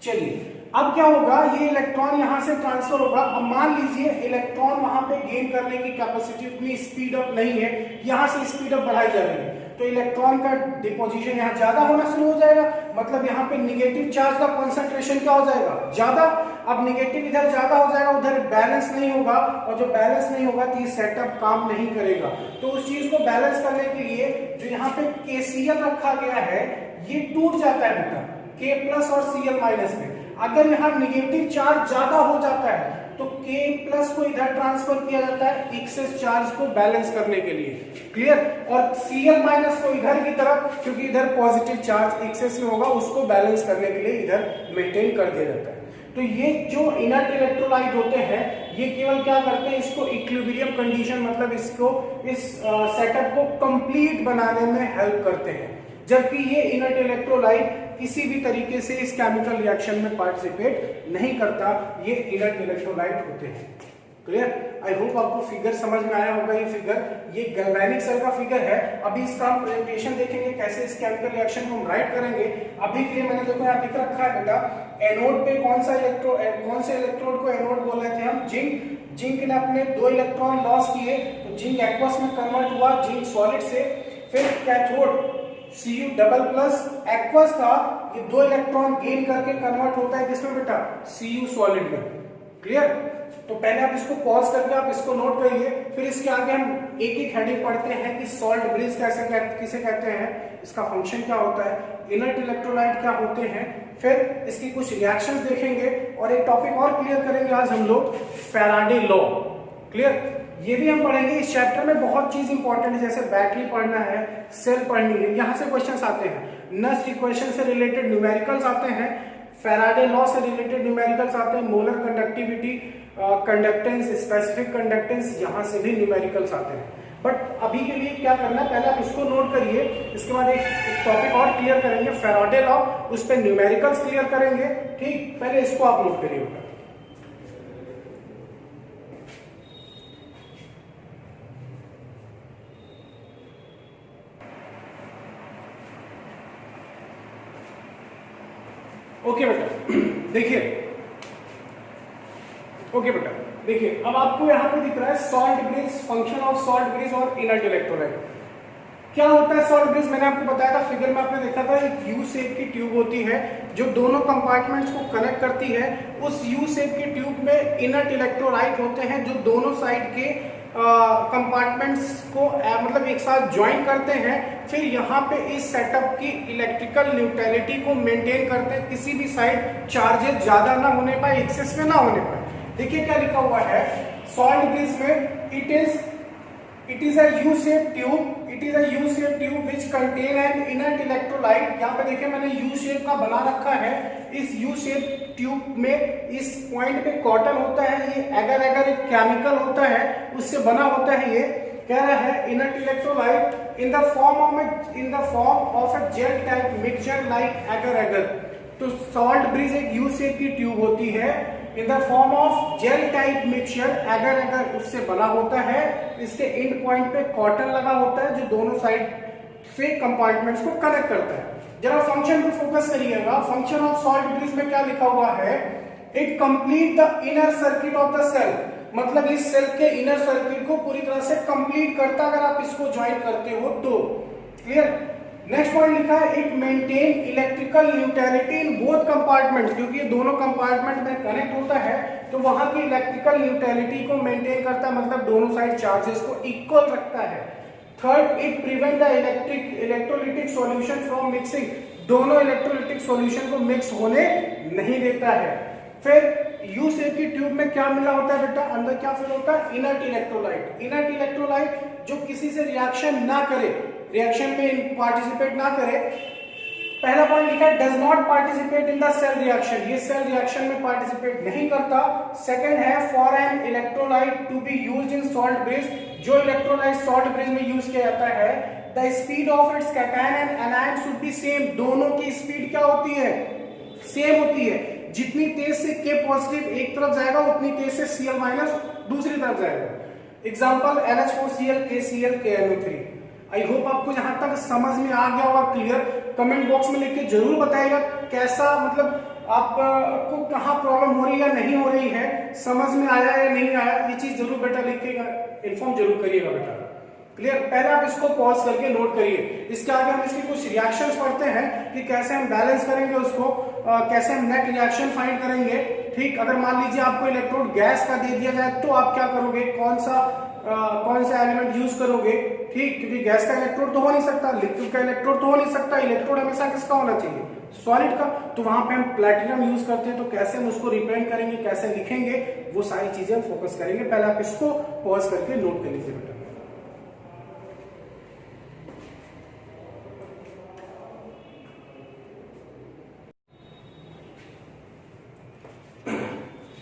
चलिए अब क्या होगा, ये इलेक्ट्रॉन यहां से ट्रांसफर होगा। अब मान लीजिए इलेक्ट्रॉन वहां पे गेन करने की कैपेसिटी उतनी स्पीड अप नहीं है, यहां से स्पीड अप बढ़ाई जा रही है, तो इलेक्ट्रॉन का डिपोजिशन यहाँ ज्यादा होना शुरू हो जाएगा, मतलब यहाँ पे निगेटिव चार्ज का कॉन्सेंट्रेशन क्या हो जाएगा, ज्यादा। अब निगेटिव इधर ज्यादा हो जाएगा, उधर बैलेंस नहीं होगा, और जो बैलेंस नहीं होगा तो ये सेटअप काम नहीं करेगा। तो उस चीज को बैलेंस करने के लिए जो यहाँ पे KCl रखा गया है ये टूट जाता है बेटा, K प्लस और Cl माइनस में। अगर यहाँ निगेटिव चार्ज ज्यादा हो जाता है तो K प्लस को इधर ट्रांसफर किया जाता है एक्सेस चार्ज को बैलेंस करने के लिए, क्लियर। और Cl माइनस को इधर की तरफ, क्योंकि इधर पॉजिटिव चार्ज एक्सेस में होगा, उसको बैलेंस करने के लिए इधर मेंटेन कर दिया जाता है। तो ये जो इनर्ट इलेक्ट्रोलाइट होते हैं ये केवल क्या करते हैं, इसको इक्विलिब्रियम कंडीशन, मतलब इसको इस सेटअप को कंप्लीट बनाने में हेल्प करते हैं, जबकि ये इनर्ट इलेक्ट्रोलाइट किसी भी तरीके से इस केमिकल रिएक्शन में पार्टिसिपेट नहीं करता, ये इनर्ट इलेक्ट्रोलाइट होते हैं, क्लियर। आई होप आपको फिगर समझ में आया होगा। ये फिगर, ये गैल्वेनिक सेल का फिगर है। अभी इसका हम प्रेजेंटेशन देखेंगे कैसे इस केमिकल रिएक्शन को हम राइट करेंगे। अभी के लिए मैंने देखो यहाँ लिख रखा है बेटा, एनोड पे कौन से इलेक्ट्रोड को एनोड बोल रहे थे हम, जिंक। जिंक ने अपने 2 इलेक्ट्रॉन लॉस किए तो जिंक एक्वस में कन्वर्ट हुआ, जिंक सॉलिड से। फिर cathode Cu double plus aqueous था, ये 2 इलेक्ट्रॉन गेन करके कन्वर्ट होता है किसमें बेटा, Cu सॉलिड में, क्लियर। तो पहले आप इसको पॉज करके आप इसको नोट करिए, फिर इसके आगे हम एक एक हेडिंग पढ़ते हैं कि सॉल्ट ब्रिज किसे कहते हैं, इसका फंक्शन क्या होता है, इनर्ट इलेक्ट्रोलाइट क्या होते हैं, फिर इसकी कुछ रिएक्शंस देखेंगे और एक टॉपिक और क्लियर करेंगे आज हम लोग, फैराडे लॉ, क्लियर। ये भी हम पढ़ेंगे इस चैप्टर में। बहुत चीज इंपॉर्टेंट है, जैसे बैटरी पढ़ना है, सेल पढ़नी है, यहां से क्वेश्चंस आते हैं, नस्ट इक्वेशन से रिलेटेड न्यूमेरिकल्स आते हैं, फैराडे लॉ से रिलेटेड न्यूमेरिकल्स आते हैं, molar conductivity, conductance, specific conductance, यहां से भी न्यूमेरिकल्स आते हैं। बट अभी के लिए क्या करना है, पहले आप इसको नोट करिए, इसके बाद एक टॉपिक और क्लियर करेंगे, फैराडे लॉ, उस पर न्यूमेरिकल्स क्लियर करेंगे, ठीक। पहले इसको आप नोट करिए। ओके बेटा, देखिए, ओके बेटा देखिए, अब आपको यहां पे दिख रहा है salt bridge, function of salt bridge और इनर्ट इलेक्ट्रोलाइट। क्या होता है सॉल्ट ब्रिज, मैंने आपको बताया था, फिगर में आपने देखा था, एक यू शेप की ट्यूब होती है जो दोनों कंपार्टमेंट्स को कनेक्ट करती है। उस यू शेप की ट्यूब में इनर्ट इलेक्ट्रोलाइट होते हैं जो दोनों साइड के कंपार्टमेंट्स को मतलब एक साथ ज्वाइन करते हैं। फिर यहाँ पे इस सेटअप की इलेक्ट्रिकल न्यूट्रलिटी को मेंटेन करते हैं, किसी भी साइड चार्जेस ज्यादा ना होने पाए, एक्सेस में ना होने पाए। देखिए क्या लिखा हुआ है सॉल्ट ब्रिज में, it is a U shape tube, it is a U shape tube which contain N inert electrolyte. यहाँ पे देखिए मैंने यू शेप का बना रखा है, इस यू शेप ट्यूब में इस पॉइंट पे कॉटन होता है, ये एगर एगर एक केमिकल होता है उससे बना होता है। ये कह रहा है inert electrolyte in the form of a gel type mixture like agar agar. तो सॉल्ट ब्रिज एक यू शेप की ट्यूब होती है, in the form of gel type mixture, agar agar उससे बना होता है। इसके एंड पॉइंट पे कॉटन लगा होता है जो दोनों साइड से कंपार्टमेंट्स को कनेक्ट करता है। जरा फंक्शन पे फोकस करिएगा, फंक्शन ऑफ सॉल्ट ब्रिज में क्या लिखा हुआ है, it complete the inner circuit of the cell, मतलब इस सेल के इनर सर्किट को पूरी तरह से कंप्लीट करता अगर आप इसको ज्वाइन करते हो तो, क्लियर। नेक्स्ट पॉइंट लिखा है it maintain electrical neutrality in both compartments, क्योंकि ये दोनों कंपार्टमेंट में कनेक्ट होता है तो वहां की इलेक्ट्रिकल न्यूट्रलिटी को मेंटेन करता है, मतलब दोनों साइड चार्जेस को इक्वल रखता है। Third, it prevent the electrolytic solution from mixing, दोनों इलेक्ट्रोलिटिक सॉल्यूशन को मिक्स होने नहीं देता है। फिर यू शेप की ट्यूब में क्या मिला होता है बेटा, अंदर क्या फिल होता है, इनर्ट इलेक्ट्रोलाइट। इनर्ट इलेक्ट्रोलाइट जो किसी से रिएक्शन ना करे, रिएक्शन में पार्टिसिपेट ना करे। पहला पॉइंट लिखा है does not participate in the cell reaction, ये सेल रिएक्शन में पार्टिसिपेट नहीं करता। सेकंड है for an electrolyte to be used in salt bridge, जो इलेक्ट्रोलाइट सॉल्ट ब्रिज में यूज किया जाता है, the speed of its cation and anion should be same, दोनों की स्पीड क्या होती है, सेम होती है। जितनी तेज से K पॉजिटिव एक तरफ जाएगा उतनी तेज से Cl माइनस दूसरी तरफ जाएगा। Example NH4Cl KCl KNO3। I hope आपको जहां तक समझ में आ गया होगा क्लियर। कमेंट बॉक्स में लिख के जरूर बताइएगा कैसा, मतलब आपको कहां प्रॉब्लम हो रही है या नहीं हो रही है, समझ में आया या नहीं आया, ये चीज जरूर बेटा लिख के इन्फॉर्म जरूर करिएगा बेटा। क्लियर, पहले आप इसको पॉज करके नोट करिए। इसके आगे हम इसके कुछ रिएक्शंस पढ़ते हैं कि कैसे हम बैलेंस करेंगे उसको, कैसे हम नेट रिएक्शन फाइंड करेंगे। ठीक, अगर मान लीजिए आपको इलेक्ट्रोड गैस का दे दिया जाए तो आप क्या करोगे, कौन सा एलिमेंट यूज करोगे। ठीक, क्योंकि गैस का इलेक्ट्रोड तो हो नहीं सकता, लिक्विड का इलेक्ट्रोड तो हो नहीं सकता, इलेक्ट्रोड हमेशा किसका होना चाहिए, सॉलिड का। तो वहां पे हम प्लैटिनम यूज करते हैं, तो कैसे हम उसको रिप्रेजेंट करेंगे, कैसे लिखेंगे, वो सारी चीजें हम फोकस करेंगे। पहले आप इसको पॉज करके नोट कर लीजिए बेटा।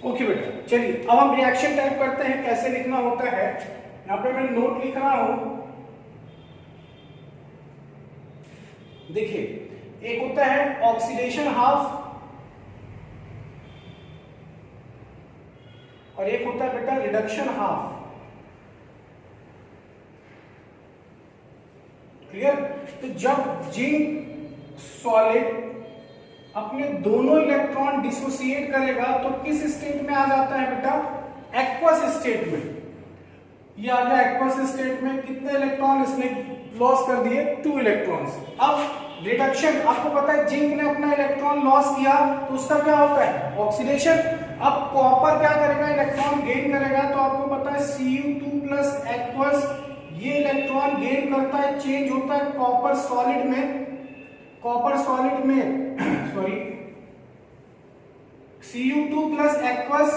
ओके बेटा, चलिए अब हम रिएक्शन टाइप करते हैं, कैसे लिखना होता है। यहां पे मैं नोट लिख रहा हूं। देखिए, एक होता है ऑक्सीडेशन हाफ और एक होता है बेटा रिडक्शन हाफ। क्लियर, तो जब जिंक सॉलिड अपने दोनों इलेक्ट्रॉन डिसोसिएट करेगा तो किस स्टेट में आ जाता है बेटा, एक्वस स्टेट में। ये आ गया एक्वस स्टेट में, कितने इलेक्ट्रॉन इसने लॉस कर दिए, 2 इलेक्ट्रॉन्स। अब रिडक्शन, आपको पता है जिंक ने अपना इलेक्ट्रॉन लॉस किया तो उसका क्या होता है, ऑक्सीडेशन। अब कॉपर क्या करेगा, इलेक्ट्रॉन गेन करेगा, तो आपको पता है Cu2 प्लस एक्वस, ये इलेक्ट्रॉन गेन करता है, चेंज होता है कॉपर सॉलिड में, कॉपर सॉलिड में सॉरी Cu2 प्लस एक्वस,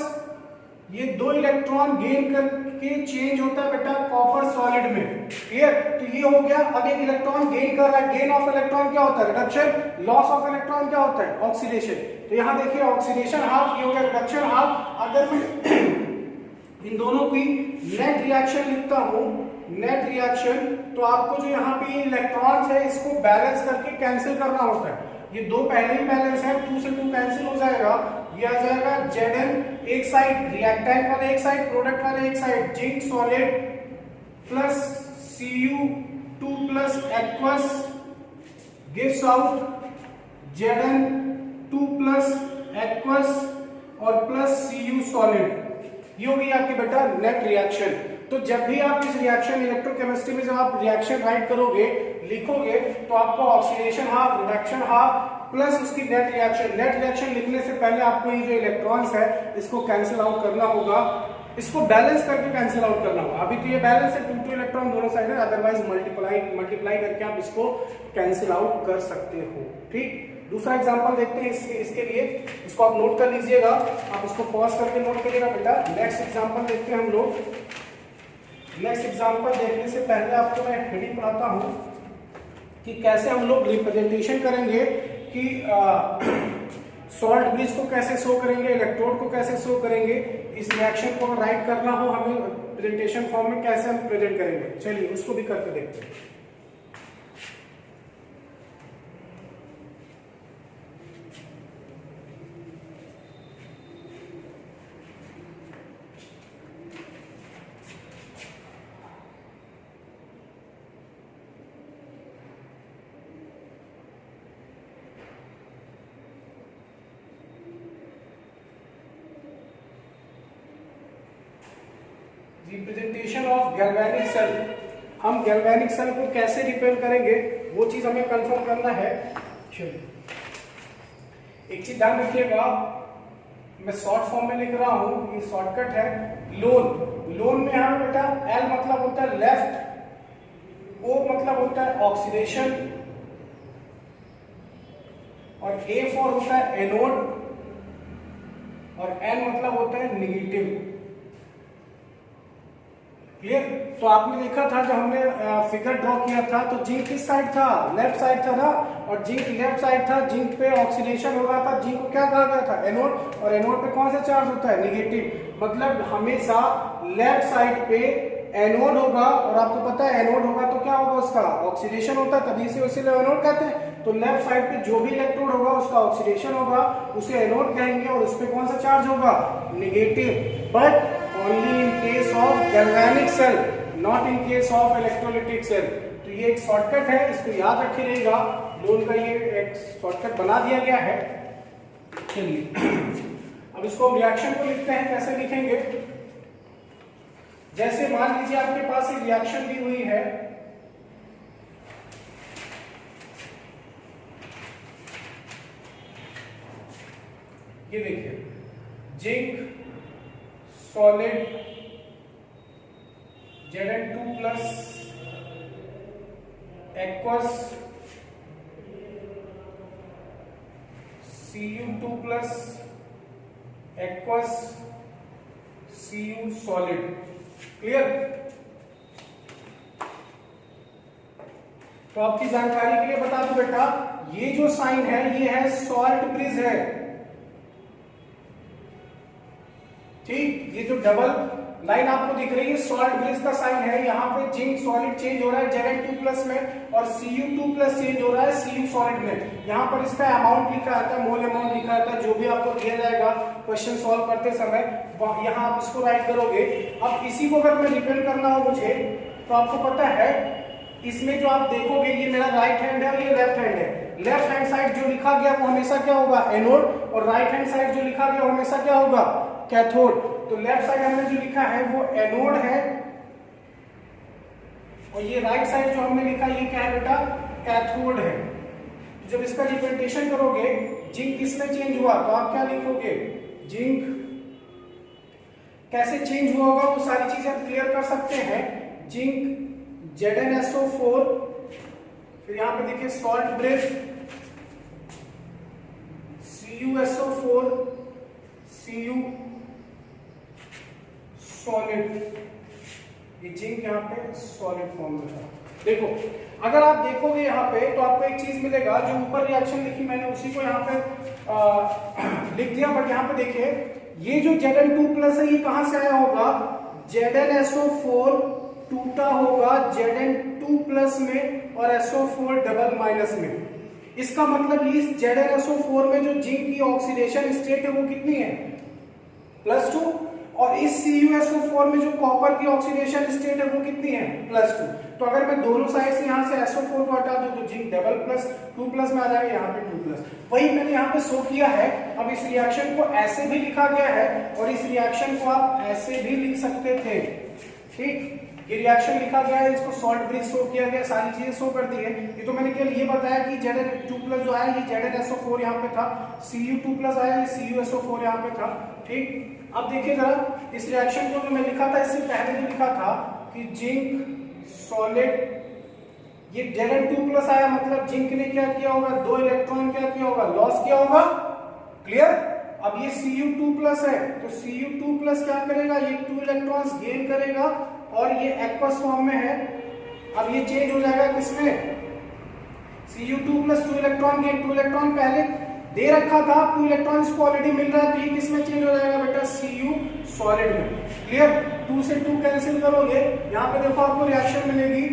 ये 2 इलेक्ट्रॉन गेन करके चेंज होता है बेटा कॉपर सॉलिड में। क्लियर, तो ये हो गया। अब एक इलेक्ट्रॉन गेन कर रहा है, गेन ऑफ इलेक्ट्रॉन क्या होता है, रिडक्शन, लॉस ऑफ इलेक्ट्रॉन क्या होता है, ऑक्सीडेशन। तो यहां देखिए ऑक्सीडेशन हाफ, ये हो गया रिडक्शन हाफ। अगर मैं इन दोनों की नेट रिएक्शन लिखता हूं, नेट रिएक्शन, तो आपको जो यहाँ पे ये इलेक्ट्रॉन्स है इसको बैलेंस करके कैंसिल करना होता है। ये 2 पहले ही बैलेंस है, 2 से 2 कैंसिल हो जाएगा, ये आ जाएगा Zn एक साइड, रिएक्टेंट वाले एक साइड, प्रोडक्ट वाले एक side, zinc solid plus Cu2 plus aqueous gives out Zn2 plus aqueous और प्लस Cu सॉलिड। ये होगी आपकी बेटा नेट रिएक्शन। तो जब भी आप इस रिएक्शन इलेक्ट्रोकेमिस्ट्री में जब आप रिएक्शन राइट करोगे, लिखोगे, तो आपको oxidation half, reduction half plus उसकी नेट रिएक्शन, नेट रिएक्शन लिखने से पहले आपको ये जो इलेक्ट्रॉन्स है इसको कैंसिल आउट करना होगा, इसको बैलेंस करके कैंसिल आउट करना होगा। अभी तो ये बैलेंस है, 2 इलेक्ट्रॉन दोनों साइड है, अदरवाइज मल्टीप्लाई करके आप इसको कैंसिल आउट कर सकते हो। ठीक, दूसरा एग्जांपल देखते हैं इसके लिए, इसको आप नोट कर लीजिएगा, आप इसको पॉज करके नोट करिएगा बेटा। नेक्स्ट एग्जांपल देखते हैं हम लोग। नेक्स्ट एग्जांपल देखने से पहले आपको मैं हेडिंग पढ़ाता हूं कि कैसे हम लोग रिप्रेजेंटेशन करेंगे कि सॉल्ट ब्रिज को कैसे शो करेंगे, इलेक्ट्रोड को कैसे शो करेंगे। इस रिएक्शन को राइट करना हो हमें प्रेजेंटेशन फॉर्म में, कैसे हम प्रेजेंट करेंगे, चलिए उसको भी करके देखते हैं। Representation of galvanic cell, हम गैल्वेनिक सेल को कैसे रिपेयर करेंगे वो चीज हमें कंफर्म करना है। चलिए एक चीज ध्यान रखिएगा, मैं शॉर्ट फॉर्म में लिख रहा हूं, ये शॉर्टकट है लोन। लोन में यहाँ बेटा एल मतलब होता है लेफ्ट, ओ मतलब होता है ऑक्सीडेशन, और ए फॉर होता है एनोड, और एन मतलब होता है नेगेटिव। क्लियर? तो आपने देखा था जब हमने फिगर ड्रॉ किया था तो जिंक किस साइड था, लेफ्ट साइड था ना, और जिंक लेफ्ट साइड था, जिंक पे ऑक्सीडेशन हो रहा था, जिंक को क्या कहा गया था, एनोड, और एनोड पे कौन सा चार्ज होता है, नेगेटिव। मतलब हमेशा लेफ्ट साइड पे एनोड होगा, और आपको पता है एनोड होगा तो क्या होगा, उसका ऑक्सीडेशन होता है, तभी से उसे एनोड कहते हैं। तो लेफ्ट साइड पे जो भी इलेक्ट्रोड होगा उसका ऑक्सीडेशन होगा, उसे एनोड कहेंगे, और उस पे कौन सा चार्ज होगा, negative. But only in case of galvanic cell, not in case of electrolytic cell। तो ये एक शॉर्टकट है, इसको याद रखिएगा, लोन का ये एक शॉर्टकट बना दिया गया है। चलिए अब इसको रिएक्शन को लिखते हैं, कैसे लिखेंगे, जैसे मान लीजिए आपके पास एक रिएक्शन दी हुई है, ये देखिए zinc solid Zn2 plus aqueous Cu2 plus aqueous Cu solid. Clear? तो आपकी जानकारी के लिए बता दूं बेटा, ये जो साइन है ये है सॉल्ट ब्रिज है, ठीक। ये जो डबल लाइन आपको दिख रही है सॉल्ट ब्रिज का साइन है, यहाँ पे जिंक सॉलिड चेंज हो रहा है Zn2 प्लस में, और Cu2 प्लस चेंज हो रहा है Cu सॉलिड में। यहाँ पर इसका अमाउंट लिखा आता है, मोल अमाउंट लिखा आता है, जो भी आपको दिया जाएगा क्वेश्चन सॉल्व करते समय यहाँ आप इसको राइट करोगे। अब इसी को अगर मैं रिपेयर करना हो मुझे, तो आपको पता है इसमें जो आप देखोगे ये मेरा राइट हैंड है और ये लेफ्ट हैंड है। लेफ्ट हैंड साइड जो लिखा गया वो हमेशा क्या होगा, एनोड, और राइट हैंड साइड जो लिखा गया वो हमेशा क्या होगा, कैथोड। तो लेफ्ट साइड हमने जो लिखा है वो एनोड है, और ये राइट साइड जो हमने लिखा ये क्या है बेटा, कैथोड है। तो जब इसका रिप्रेजेंटेशन करोगे, जिंक किसमें चेंज हुआ, तो आप क्या लिखोगे, जिंक कैसे चेंज हुआ होगा वो सारी चीजें आप क्लियर कर सकते हैं। जिंक ZnSO4, फिर यहां पे देखिए salt bridge CuSO4 Cu solid, ये जिंक यहाँ पे सॉलिड फॉर्म में था। देखो अगर आप देखोगे यहाँ पे तो आपको एक चीज मिलेगा, जो ऊपर रिएक्शन लिखी मैंने उसी को यहाँ पे लिख दिया, बट यहाँ पे देखिए ये जो Zn2 प्लस है ये कहां से आया होगा, ZnSO4 टूटा होगा Zn2 प्लस में और SO4 डबल माइनस में। इसका मतलब ये ZnSO4 में जो जिंक की ऑक्सीडेशन स्टेट है वो कितनी है, +2, और इस CuSO4 में जो कॉपर की ऑक्सीडेशन स्टेट है वो कितनी है, +2। तो अगर मैं दोनों साइड से यहाँ से SO4 को हटा दूं तो जिंक डबल प्लस 2 प्लस में आ जाएगा, यहाँ पे 2 प्लस। वही मैंने यहाँ पे शो किया है। अब इस रिएक्शन को ऐसे भी लिखा गया है और इस रिएक्शन को आप ऐसे भी लिख सकते थे, ठीक। ये रिएक्शन लिखा गया है, इसको सॉल्ट ब्रिज शो किया गया, सारी चीजें शो कर दी है। ये तो मैंने केवल ये बताया कि Zn2 प्लस जो आया ये ZnSO4 यहाँ पे था, Cu2 प्लस आया ये CuSO4 यहाँ पे था, ठीक। अब देखिए जरा इस रिएक्शन को जो मैं लिखा था, इससे पहले जो लिखा था कि जिंक सॉलिड, ये Zn2 प्लस आया मतलब जिंक ने क्या किया होगा, 2 इलेक्ट्रॉन क्या किया होगा, लॉस किया होगा। क्लियर? अब ये Cu2 प्लस है तो Cu2 प्लस क्या करेगा, ये 2 इलेक्ट्रॉन्स गेन करेगा और ये एक्वस फॉर्म में है। अब ये चेंज हो जाएगा किसमें, Cu2 plus 2 electron gain, 2 electron पहले दे रखा था, 2 इलेक्ट्रॉन इसको ऑलरेडी मिल रहा है, तो ये किसमें चेंज हो जाएगा बेटा, Cu सॉलिड में। क्लियर? 2 से 2 कैंसिल करोगे, यहाँ पे देखो आपको रिएक्शन मिलेगी,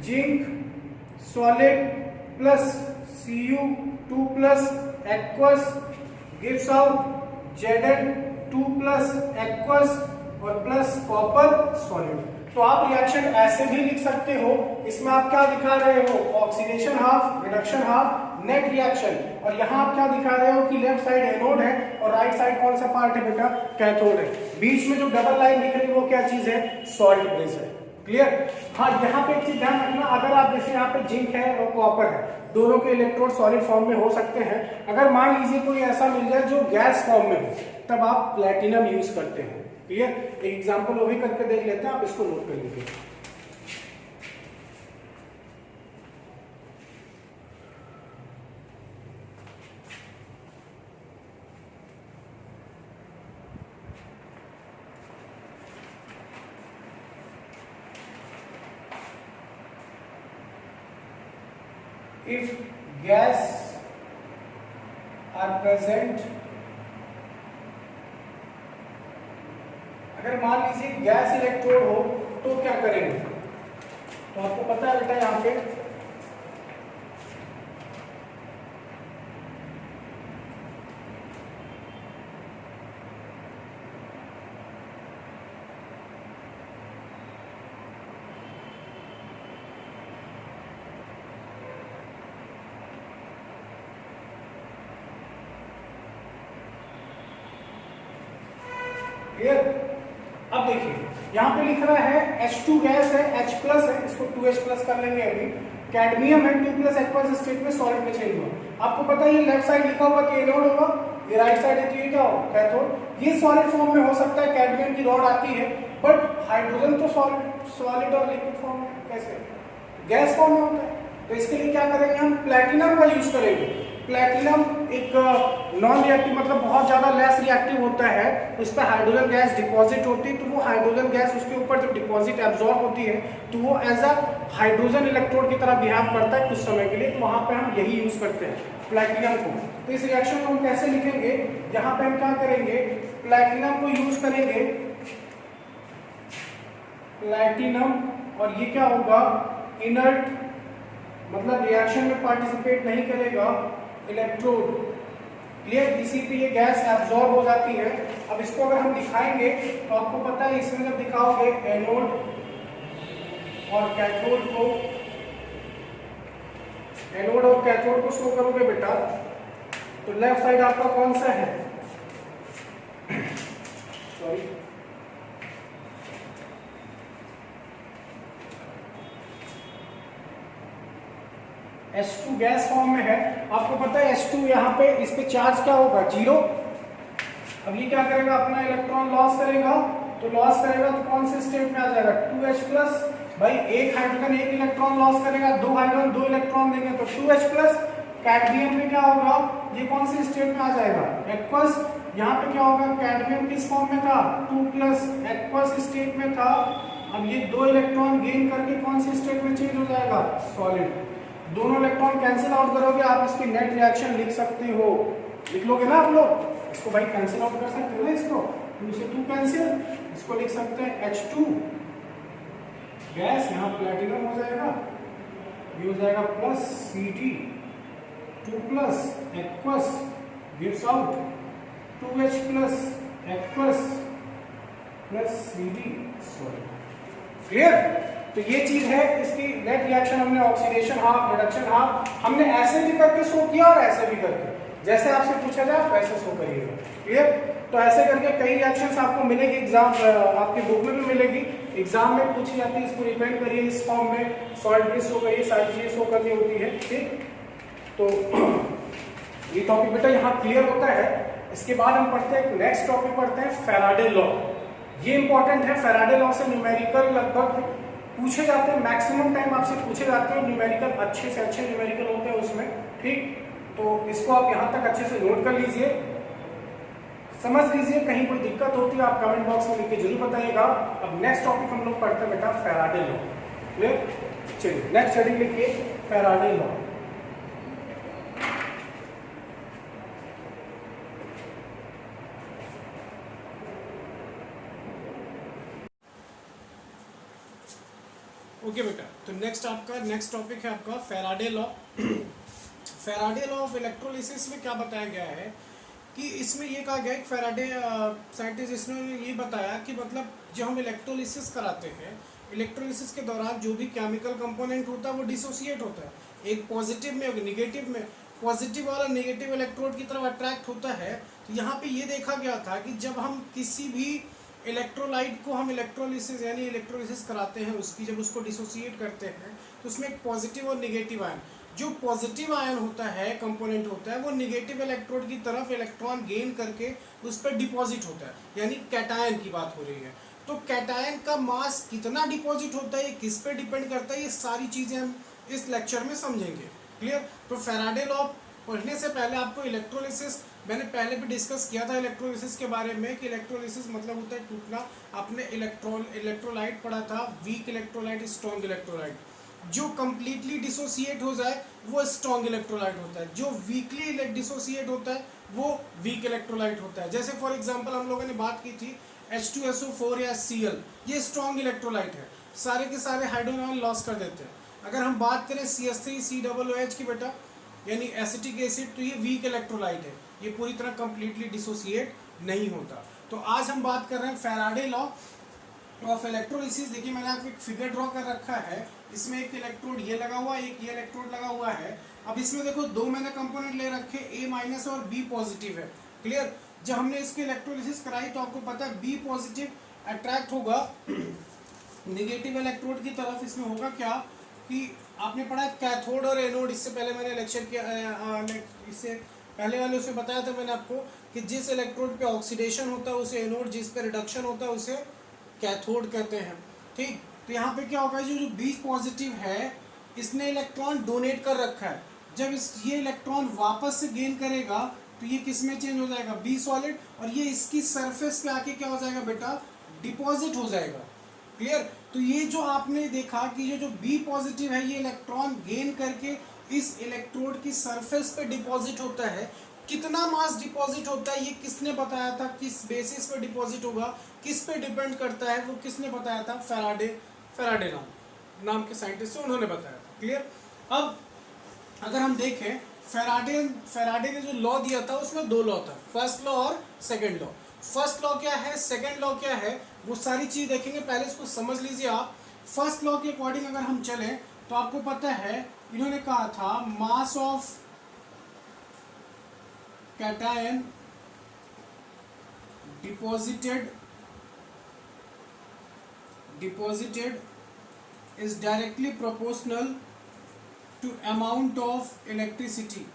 zinc solid plus Cu2 plus aqueous gives out Zn2 plus aqueous और प्लस कॉपर सॉलिड। तो आप रिएक्शन ऐसे भी लिख सकते हो, इसमें आप क्या दिखा रहे हो, oxidation half, reduction half, net reaction. और यहाँ आप क्या दिखा रहे हो कि लेफ्ट साइड एनोड है और राइट साइड कौन सा पार्ट है बेटा, कैथोड है। बीच में जो डबल लाइन दिख रही है वो क्या चीज है, सॉल्ट ब्रिज है। क्लियर। हाँ, यहाँ पे एक चीज ध्यान रखना, अगर आप जैसे यहाँ पे जिंक है और कॉपर है, दोनों के इलेक्ट्रोड सॉलिड फॉर्म में हो सकते हैं। अगर मान लीजिए कोई ऐसा मिल जाए जो गैस फॉर्म में हो, तब आप प्लेटिनम यूज करते हैं। क्लियर। एक एग्जांपल वो भी करके देख लेते हैं, आप इसको नोट कर लीजिए। If gas are present, अगर मान लीजिए गैस इलेक्ट्रोड हो तो क्या करेंगे? तो आपको पता है बेटा यहाँ पे क्लियर। अब देखिए यहाँ पे लिख रहा है H2 गैस है, H प्लस है, इसको 2H प्लस कर लेंगे अभी। कैडमियम है 2 प्लस एक्वस स्टेट में सॉलिड में चेंज हुआ। आपको पता है ये लेफ्ट साइड लिखा हुआ कि एनोड होगा, ये राइट साइड है तो ये क्या होगा? कैथोड। ये सॉलिड फॉर्म में हो सकता है, कैडमियम की रॉड आती है, बट हाइड्रोजन तो सॉलिड और लिक्विड फॉर्म में कैसे? गैस फॉर्म में होता है। तो इसके लिए क्या करेंगे हम? प्लैटिनम का यूज करेंगे। प्लैटिनम एक नॉन रिएक्टिव, मतलब बहुत ज्यादा लेस रिएक्टिव होता है, उस पर हाइड्रोजन गैस डिपॉजिट होती है, तो वो हाइड्रोजन गैस उसके ऊपर जब डिपॉजिट एब्जॉर्ब होती है तो वो एज अ हाइड्रोजन इलेक्ट्रोड की तरह बिहेव करता है कुछ समय के लिए, तो वहां पे हम यही यूज करते हैं प्लैटिनम को। तो इस रिएक्शन को हम कैसे लिखेंगे? यहाँ पे हम क्या करेंगे? प्लैटिनम को यूज करेंगे, प्लैटिनम, और ये क्या होगा? इनर्ट, मतलब रिएक्शन में पार्टिसिपेट नहीं करेगा इलेक्ट्रोड। क्लियर। इसी पे ये गैस एब्जॉर्ब हो जाती है। अब इसको अगर हम दिखाएंगे तो आपको पता है इसमें जब दिखाओगे एनोड और कैथोड को, एनोड और कैथोड को शो करोगे बेटा, तो लेफ्ट साइड आपका कौन सा है? सॉरी, H2 गैस फॉर्म में है। आपको पता है H2 यहाँ पे, इस पे चार्ज क्या होगा? 0। अब ये क्या करेगा? अपना इलेक्ट्रॉन लॉस करेगा, तो लॉस करेगा तो कौन से स्टेट में आ जाएगा? 2H plus. भाई एक हाइड्रोजन एक इलेक्ट्रॉन लॉस करेगा, दो हाइड्रोजन दो इलेक्ट्रॉन देंगे तो 2H प्लस। कैडमियम में क्या होगा? ये कौन से स्टेट में आ जाएगा? एक्वस। यहाँ पे क्या होगा? कैडमियम किस फॉर्म में था? 2 प्लस, एक्वस स्टेट में था। अब ये दो इलेक्ट्रॉन गेन करके कौन से स्टेट में चेंज हो जाएगा? सॉलिड। दोनों इलेक्ट्रॉन कैंसिल आउट करोगे, आप इसकी नेट रिएक्शन लिख सकते हो। लिख लोगे ना आप लोग? इसको भाई कैंसिल आउट कर सकते हो ना, इसको 2 से 2 कैंसिल, इसको लिख सकते हैं H2 गैस, यहाँ प्लैटिनम हो जाएगा, ये हो जाएगा plus Cd 2 plus aqueous gives out 2H plus aqueous plus Cd solid. Clear. तो ये चीज है इसकी नेट रिएक्शन। हमने ऑक्सीडेशन हाफ, रिडक्शन हाफ, हमने ऐसे भी करके शो किया और ऐसे भी करके, जैसे आपसे पूछा जाए वैसे शो करिएगा। क्लियर। तो ऐसे करके कई रिएक्शंस आपको मिलेगी, एग्जाम आपके बुक में भी मिलेगी, एग्जाम में पूछी जाती है। इसको रिपेंड करिए इस फॉर्म में, सॉल्ट बेस शो करिए, सारी चीजें शो करनी होती है। ठीक, तो ये टॉपिक बेटा यहाँ क्लियर होता है। इसके बाद हम पढ़ते हैं नेक्स्ट टॉपिक, पढ़ते हैं फैराडे लॉ। ये इंपॉर्टेंट है। फैराडे लॉ से न्यूमेरिकल लगभग पूछे जाते हैं, मैक्सिमम टाइम आपसे पूछे जाते हैं, न्यूमेरिकल अच्छे से अच्छे न्यूमेरिकल होते हैं उसमें। ठीक, तो इसको आप यहाँ तक अच्छे से नोट कर लीजिए, समझ लीजिए। कहीं कोई दिक्कत होती है आप कमेंट बॉक्स में लिख के जरूर बताइएगा। अब नेक्स्ट टॉपिक हम लोग पढ़ते हैं बेटा फैराडे लॉ। क्लियर। चलिए नेक्स्ट हेडिंग लिखिए फैराडे लॉ। ओके बेटा, तो नेक्स्ट टॉपिक है आपका Faraday law. Faraday law of electrolysis में क्या बताया गया है कि इसमें ये कहा गया है कि फैराडे साइंटिस्ट इसने ये बताया कि मतलब जब हम इलेक्ट्रोलिसिस कराते हैं, इलेक्ट्रोलिसिस के दौरान जो भी केमिकल कंपोनेंट होता है वो डिसोसिएट होता है, एक पॉजिटिव में और निगेटिव में। पॉजिटिव वाला नेगेटिव इलेक्ट्रोड की तरफ अट्रैक्ट होता है। तो यहाँ पे ये देखा गया था कि जब हम किसी भी इलेक्ट्रोलाइट को हम इलेक्ट्रोलिसिस यानी इलेक्ट्रोलिसिस कराते हैं उसकी, जब उसको डिसोसिएट करते हैं तो उसमें एक पॉजिटिव और निगेटिव आयन, जो पॉजिटिव आयन होता है कंपोनेंट होता है वो निगेटिव इलेक्ट्रोड की तरफ इलेक्ट्रॉन गेन करके उस पर डिपॉजिट होता है, यानी कैटायन की बात हो रही है। तो कैटायन का मास कितना डिपॉजिट होता है, ये किस पे डिपेंड करता है, ये सारी चीज़ें हम इस लेक्चर में समझेंगे। क्लियर। तो फैराडे लॉ पढ़ने से पहले आपको इलेक्ट्रोलिसिस, मैंने पहले भी डिस्कस किया था इलेक्ट्रोलिसिस के बारे में कि इलेक्ट्रोलिसिस मतलब होता है टूटना। आपने इलेक्ट्रोलाइट पढ़ा था, वीक इलेक्ट्रोलाइट, स्ट्रॉन्ग इलेक्ट्रोलाइट। जो कंप्लीटली डिसोसिएट हो जाए वो स्ट्रॉन्ग इलेक्ट्रोलाइट होता है, जो वीकली डिसोसिएट होता है वो वीक इलेक्ट्रोलाइट होता है। जैसे फॉर एग्जांपल हम लोगों ने बात की थी H2SO4 या Cl, ये स्ट्रॉन्ग इलेक्ट्रोलाइट है, सारे के सारे हाइड्रोजन आयन लॉस कर देते हैं। अगर हम बात करें CH3COOH की बेटा, यानी एसिटिक एसिड, तो ये वीक इलेक्ट्रोलाइट है, ये पूरी तरह कंप्लीटली डिसोसिएट नहीं होता। तो आज हम बात कर रहे हैं फैराडे लॉ ऑफ इलेक्ट्रोलिसिस। देखिए मैंने आपको एक फिगर ड्रॉ कर रखा है, इसमें एक इलेक्ट्रोड ये लगा हुआ है, एक ये इलेक्ट्रोड लगा हुआ है। अब इसमें देखो दो मैंने कंपोनेंट ले रखे, A- और B पॉजिटिव है। क्लियर। जब हमने इसकी इलेक्ट्रोलिसिस कराई तो आपको पता है B पॉजिटिव अट्रैक्ट होगा निगेटिव इलेक्ट्रोड की तरफ। इसमें होगा क्या कि आपने पढ़ा है कैथोड और एनोड, इससे पहले मैंने लेक्चर किया, इससे पहले वाले उसे बताया था मैंने आपको कि जिस इलेक्ट्रोड पे ऑक्सीडेशन होता है उसे एनोड, जिस पे रिडक्शन होता है उसे कैथोड कहते हैं। ठीक। तो यहाँ पे क्या होगा, जो B पॉजिटिव है इसने इलेक्ट्रॉन डोनेट कर रखा है, जब ये इलेक्ट्रॉन वापस से गेन करेगा तो ये किस में चेंज हो जाएगा, B सॉलिड, और ये इसकी सरफेस पे आके क्या हो जाएगा बेटा, डिपॉजिट हो जाएगा। क्लियर। तो ये जो आपने देखा कि ये जो B पॉजिटिव है ये इलेक्ट्रॉन गेन करके इस इलेक्ट्रोड की सरफेस पे डिपॉजिट होता है। कितना मास डिपॉजिट होता है ये किसने बताया था, किस बेसिस पे डिपॉजिट होगा, किस पे डिपेंड करता है, वो किसने बताया था, फैराडे नाम के साइंटिस्ट से उन्होंने बताया था। क्लियर। अब अगर हम देखें फैराडे ने जो लॉ दिया था उसमें दो लॉ था, फर्स्ट लॉ और सेकंड लॉ। फर्स्ट लॉ क्या है, सेकंड लॉ क्या है, वो सारी चीज देखेंगे, पहले इसको समझ लीजिए आप। फर्स्ट लॉ के अकॉर्डिंग अगर हम चले तो आपको पता है इन्होंने कहा था मास of cation deposited is directly proportional to amount of electricity.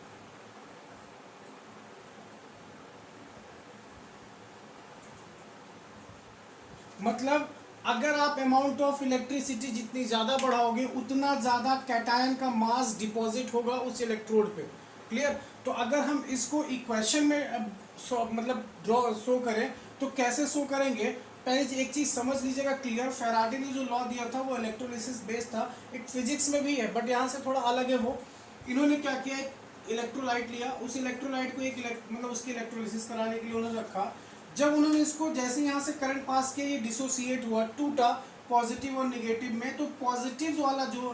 मतलब अगर आप अमाउंट ऑफ इलेक्ट्रिसिटी जितनी ज़्यादा बढ़ाओगे उतना ज़्यादा कैटायन का मास डिपॉजिट होगा उस इलेक्ट्रोड पे। क्लियर। तो अगर हम इसको इक्वेशन में मतलब शो करें तो कैसे शो करेंगे, पहले एक चीज़ समझ लीजिएगा क्लियर। फैराडे ने जो लॉ दिया था वो इलेक्ट्रोलिसिस बेस्ड था, एक फिजिक्स में भी है बट यहाँ से थोड़ा अलग है वो। इन्होंने क्या किया, एक इलेक्ट्रोलाइट लिया, उस इलेक्ट्रोलाइट को मतलब उसकी इलेक्ट्रोलिसिस कराने के लिए उन्होंने रखा। जब उन्होंने इसको जैसे यहाँ से करंट पास किया ये डिसोसिएट हुआ, टूटा पॉजिटिव और निगेटिव में। तो पॉजिटिव वाला जो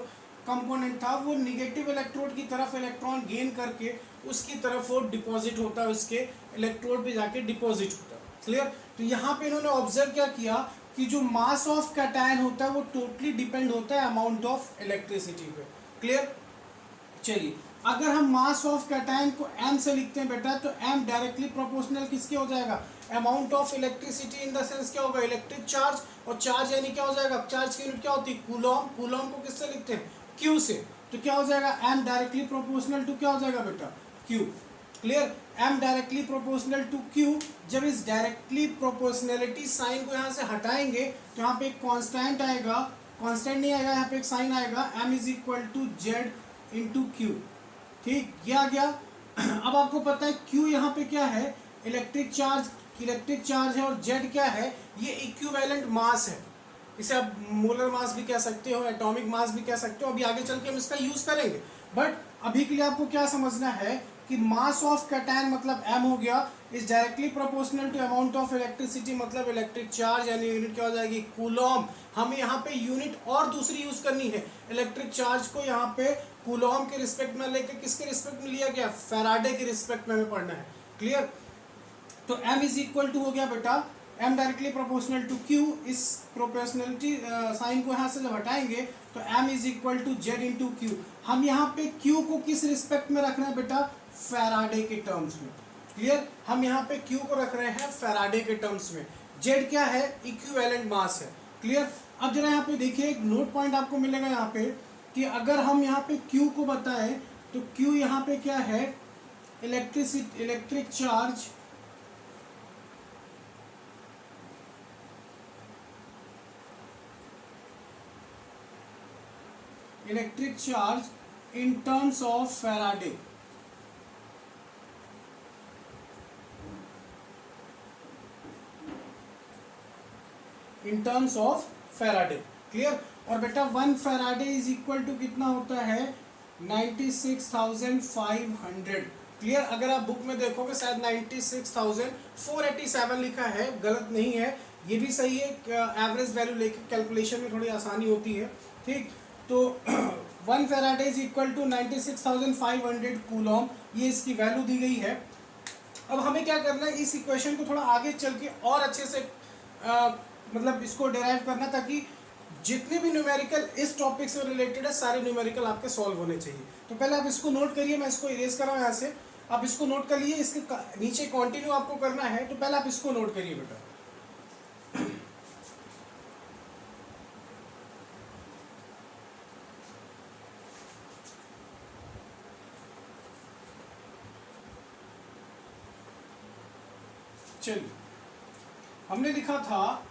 कंपोनेंट था वो निगेटिव इलेक्ट्रोड की तरफ इलेक्ट्रॉन गेन करके उसकी तरफ वो डिपॉजिट होता है, उसके इलेक्ट्रोड पे जाके डिपॉजिट होता है। क्लियर। तो यहाँ पे इन्होंने ऑब्जर्व क्या किया कि जो मास ऑफ कैटायन होता है वो टोटली डिपेंड होता है अमाउंट ऑफ इलेक्ट्रिसिटी पे। क्लियर। चलिए अगर हम मास ऑफ कैटायन को m से लिखते हैं बेटा तो m डायरेक्टली प्रोपोर्शनल किसके हो जाएगा, amount of electricity in the sense क्या होगा, इलेक्ट्रिक चार्ज। और चार्ज यानी क्या हो जाएगा, चार्ज की यूनिट क्या होती है, कूलॉम। कूलॉम को किससे लिखते हैं, q से। तो क्या हो जाएगा, m डायरेक्टली प्रोपोर्शनल टू क्या हो जाएगा बेटा, q। Clear. m directly proportional to q। जब इस डायरेक्टली प्रोपोर्शनलिटी साइन को यहाँ से हटाएंगे तो यहाँ पे एक कांस्टेंट आएगा, कांस्टेंट नहीं आएगा, यहाँ पे एक साइन आएगा, m is equal to Z into Q. ठीक, ये आ गया। अब आपको पता है Q यहाँ पे क्या है, इलेक्ट्रिक चार्ज है, और Z क्या है, ये इक्विवेलेंट मास है। इसे आप मोलर मास भी कह सकते हो, एटॉमिक मास भी कह सकते हो। अभी आगे चल के हम इसका यूज करेंगे, बट अभी के लिए आपको क्या समझना है कि मास ऑफ कैटायन मतलब m हो गया, is directly proportional to amount of electricity मतलब इलेक्ट्रिक चार्ज, यानी यूनिट क्या हो जाएगी, कूलॉम। हमें यहाँ पे यूनिट और दूसरी यूज करनी है, इलेक्ट्रिक चार्ज को यहाँ पे कूलॉम के रिस्पेक्ट में लेकर किसके रिस्पेक्ट में लिया गया, फैराडे के रिस्पेक्ट में हमें पढ़ना है। क्लियर। तो m इज इक्वल टू हो गया बेटा, m directly proportional to q। इस प्रोपोर्शनलिटी साइन को यहाँ से जब हटाएंगे तो m is equal to Z into Q. हम यहाँ पे q को किस रिस्पेक्ट में रख रहे हैं बेटा, फैराडे के टर्म्स में। क्लियर। हम यहाँ पे q को रख रहे हैं फैराडे के टर्म्स में। जेड क्या है, इक्विवेलेंट मास है। क्लियर। अब जरा यहाँ पे देखिए एक नोट पॉइंट आपको मिलेगा यहाँ पे कि अगर हम यहाँ पे Q को बताएं तो Q यहाँ पे क्या है, electric charge in terms of Faraday. In terms of Faraday. Clear. और बेटा 1 फैराडे इज इक्वल टू कितना होता है, 96,500। क्लियर। अगर आप बुक में देखोगे शायद 96,487 लिखा है, गलत नहीं है, ये भी सही है। एवरेज वैल्यू लेके कैलकुलेशन में थोड़ी आसानी होती है। ठीक। तो 1 Faraday is equal to 96,500 coulomb, ये इसकी वैल्यू दी गई है। अब हमें क्या करना है, इस इक्वेशन को थोड़ा आगे चल के और अच्छे से मतलब इसको डिराइव करना, ताकि जितने भी न्यूमेरिकल इस टॉपिक से रिलेटेड है सारे न्यूमेरिकल आपके सॉल्व होने चाहिए। तो पहले आप इसको नोट करिए, मैं इसको इरेज कर रहा हूँ यहाँ से, आप इसको नोट कर लिए। इसके नीचे कंटिन्यू आपको करना है, तो पहले आप इसको नोट करिए बेटा। चलिए, हमने लिखा था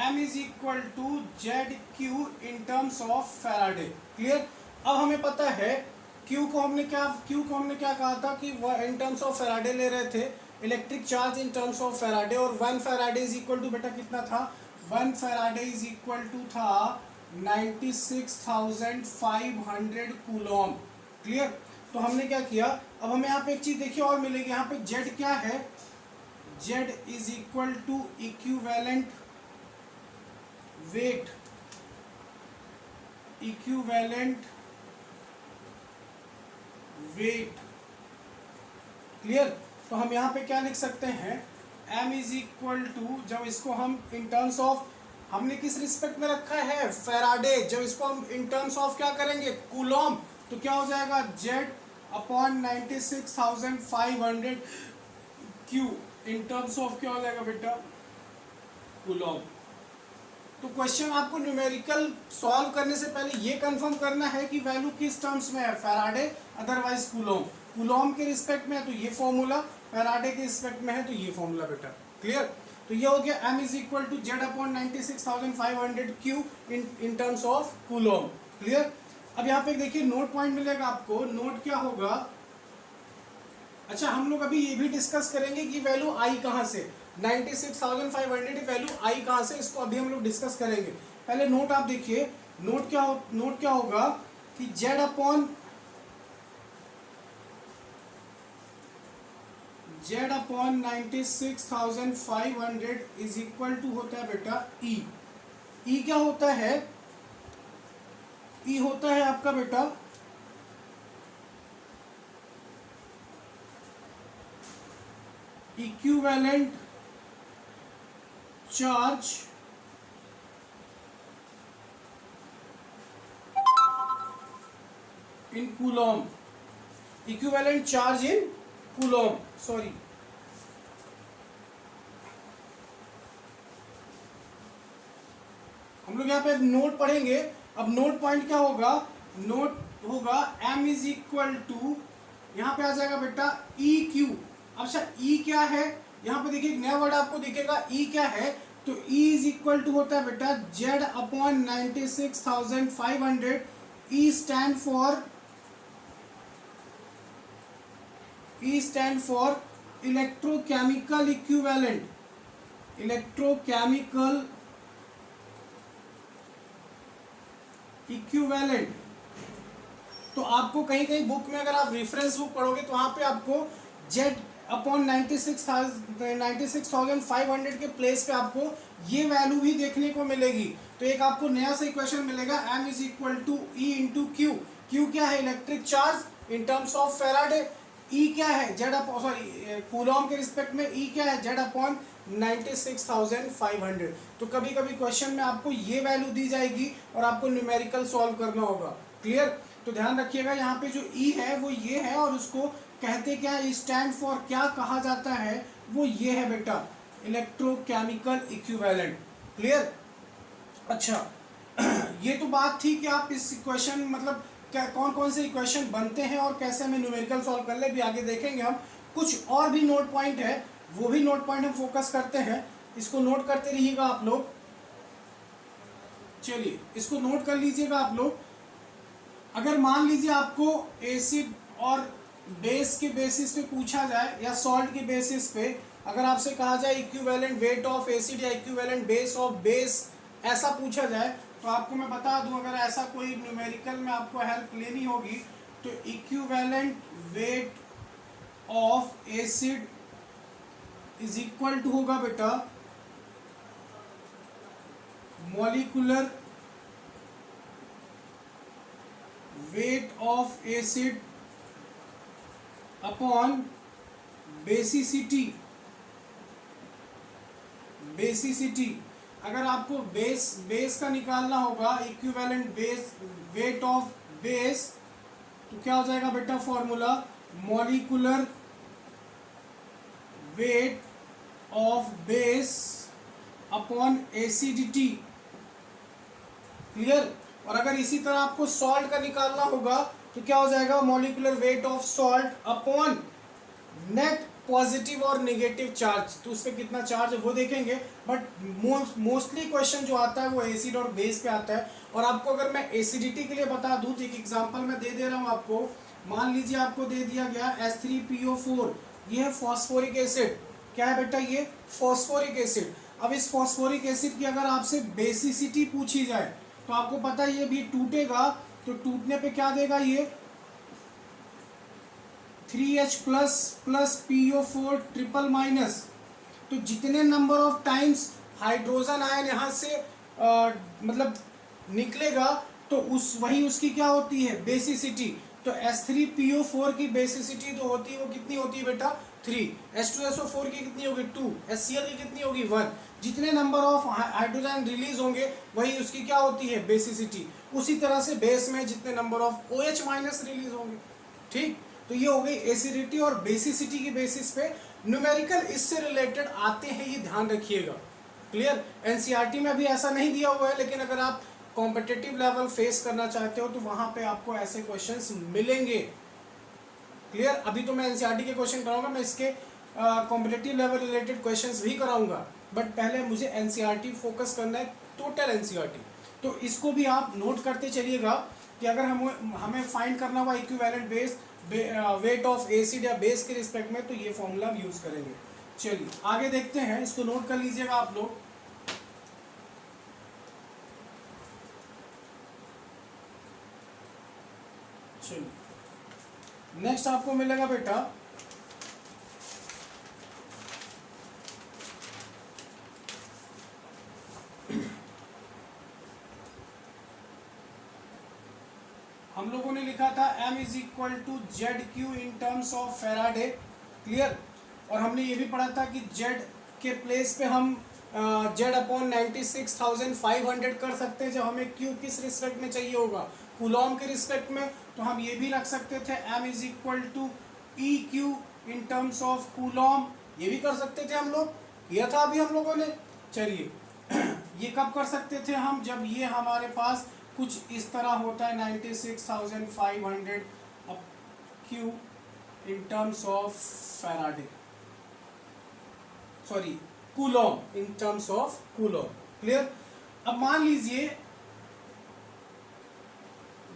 m is equal to Z Q in terms of Faraday. Clear. अब हमें पता है Q को हमने क्या कहा था कि वह इन टर्म्स ऑफ फैराडे ले रहे थे, electric charge in terms of Faraday. और 1 फैराडे इज इक्वल टू बेटा कितना था, 1 फैराडे इज इक्वल टू था 96,500 कूलॉम। क्लियर। तो हमने क्या किया, अब हमें यहाँ पे एक चीज देखिए और मिलेगी, यहाँ पे जेड क्या है, Z is equal to equivalent weight, clear. तो हम यहाँ पे क्या लिख सकते हैं, m इज इक्वल टू, जब इसको हम इन टर्म्स ऑफ, हमने किस रिस्पेक्ट में रखा है, फैराडे, जब इसको हम इन टर्म्स ऑफ क्या करेंगे, कूलॉम, तो क्या हो जाएगा, z upon 96,500 q in terms of क्या हो जाएगा बेटा, कूलॉम। तो क्वेश्चन आपको न्यूमेरिकल सॉल्व करने से पहले ये कंफर्म करना है कि वैल्यू किस टर्म्स में है, फैराडे अदरवाइज कूलॉम। कूलॉम के रिस्पेक्ट में है तो ये फॉर्मूला, फैराडे के रिस्पेक्ट में है तो ये फॉर्मूला बेटा। क्लियर। तो ये हो गया m is equal to Z upon 96,500 Q in terms of coulomb. Clear. अब यहाँ पे देखिए नोट पॉइंट मिलेगा आपको, नोट क्या होगा, अच्छा हम लोग अभी ये भी डिस्कस करेंगे कि वैल्यू आई कहाँ से, 96,500 वैल्यू आई कहाँ से, इसको अभी हम लोग डिस्कस करेंगे। पहले नोट आप देखिए, नोट क्या होगा कि Z upon 96,500 is equal to होता है बेटा ई। ई क्या होता है, ई होता है आपका बेटा equivalent charge in Coulomb, equivalent charge in Coulomb, sorry, हम लोग यहाँ पे नोट पढ़ेंगे। अब नोट पॉइंट क्या होगा, नोट होगा m इज इक्वल टू, यहाँ पे आ जाएगा बेटा ई क्यू। अच्छा ई क्या है, यहाँ पे देखिए एक नया वर्ड आपको दिखेगा, ई क्या है, तो E इज इक्वल टू होता है बेटा Z upon 96,500। E stand for electrochemical equivalent, तो आपको कहीं कहीं बुक में अगर आप रेफरेंस बुक पढ़ोगे तो वहां पे आपको Z अपॉन 96,500 के प्लेस पे आपको ये वैल्यू भी देखने को मिलेगी। तो एक आपको नया सा इक्वेशन मिलेगा, m is equal to e into q. Q क्या है, electric charge in terms of Faraday. E क्या है, जेड अपॉन, सॉरी कूलॉम के रिस्पेक्ट में ई क्या है, जेड अपॉन 96,500। तो कभी कभी क्वेश्चन में आपको ये वैल्यू दी जाएगी और आपको न्यूमेरिकल सॉल्व करना होगा। क्लियर। तो ध्यान रखिएगा यहाँ पे जो ई है वो ये है, और उसको कहते क्या है, स्टैंड फॉर क्या कहा जाता है, वो ये है बेटा, इलेक्ट्रोकेमिकल इक्विवेलेंट। क्लियर? अच्छा, ये तो बात थी कि आप इस इक्वेशन मतलब क्या कौन कौन से इक्वेशन बनते हैं और कैसे हमें न्यूमेरिकल सॉल्व कर ले, भी आगे देखेंगे हम। कुछ और भी नोट पॉइंट है, वो भी नोट पॉइंट हम फोकस करते हैं, इसको नोट करते रहिएगा आप लोग। चलिए इसको नोट कर लीजिएगा आप लोग। अगर मान लीजिए आपको एसिड और बेस के बेसिस पे पूछा जाए या सॉल्ट के बेसिस पे, अगर आपसे कहा जाए इक्विवेलेंट वेट ऑफ एसिड या इक्विवेलेंट बेस ऑफ बेस, ऐसा पूछा जाए, तो आपको मैं बता दूं, अगर ऐसा कोई न्यूमेरिकल में आपको हेल्प लेनी होगी तो equivalent weight of acid is equal to होगा बेटा molecular weight of acid upon basicity. Basicity अगर आपको बेस का निकालना होगा, equivalent base weight of base, तो क्या हो जाएगा बेटा formula, molecular weight of base upon acidity. Clear? और अगर इसी तरह आपको सॉल्ट का निकालना होगा तो क्या हो जाएगा, molecular weight of salt upon net positive और नेगेटिव चार्ज। तो उस पर कितना चार्ज है वो देखेंगे, बट मोस्टली क्वेश्चन जो आता है वो एसिड और बेस पे आता है। और आपको अगर मैं एसिडिटी के लिए बता दूं तो एक एग्जांपल मैं दे दे रहा हूं आपको। मान लीजिए आपको दे दिया गया H3PO4, ये है फॉस्फोरिक एसिड। क्या है बेटा, ये फॉस्फोरिक एसिड। अब इस फॉस्फोरिक एसिड की अगर आपसे बेसिसिटी पूछी जाए तो आपको पता है ये भी टूटेगा, तो टूटने पे क्या देगा, ये 3H plus PO4 triple minus. तो जितने number of times hydrogen ion यहाँ से मतलब निकलेगा तो वही उसकी क्या होती है, बेसिसिटी। तो H3PO4 की बेसिसिटी जो होती है वो कितनी होती है बेटा, 3। H2SO4 की कितनी होगी, 2। HCl की कितनी होगी, 1। जितने नंबर ऑफ हाइड्रोजन रिलीज होंगे वही उसकी क्या होती है, बेसिसिटी। उसी तरह से बेस में जितने number of OH minus release होंगे। ठीक, तो ये हो गई एसिडिटी और बेसिसिटी की बेसिस पे न्यूमेरिकल इससे रिलेटेड आते हैं, ये ध्यान रखिएगा। क्लियर? एनसीईआरटी में भी ऐसा नहीं दिया हुआ है, लेकिन अगर आप कॉम्पिटिटिव लेवल फेस करना चाहते हो तो वहां पे आपको ऐसे क्वेश्चंस मिलेंगे। क्लियर? अभी तो मैं एनसीईआरटी के क्वेश्चन कराऊंगा, मैं इसके कॉम्पिटिटिव लेवल रिलेटेड क्वेश्चंस भी कराऊंगा, बट पहले मुझे एनसीईआरटी फोकस करना है, टोटल एनसीईआरटी। तो इसको भी आप नोट करते चलिएगा कि अगर हमें फाइंड करना हुआ equivalent base weight of acid या बेस के रिस्पेक्ट में, तो ये फॉर्मूला हम यूज करेंगे। चलिए आगे देखते हैं, इसको नोट कर लीजिएगा आप लोग। चलिए नेक्स्ट आपको मिलेगा बेटा हम लोगों ने लिखा था M is equal to Z Q in terms of Faraday. Clear? और हमने ये भी पढ़ा था कि जेड के प्लेस पे हम जेड अपॉन 96,500 कर सकते हैं जब हमें क्यू किस रिस्पेक्ट में चाहिए होगा, कूलॉम के रिस्पेक्ट में। तो हम ये भी रख सकते थे M is equal to E Q in terms of coulomb, ये भी कर सकते थे हम लोग, किया था अभी हम लोगों ने। चलिए ये कब कर सकते थे हम, जब ये हमारे पास कुछ इस तरह होता है 96,500 Q in terms of Faraday, sorry coulomb, in terms of coulomb. Clear? अब मान लीजिए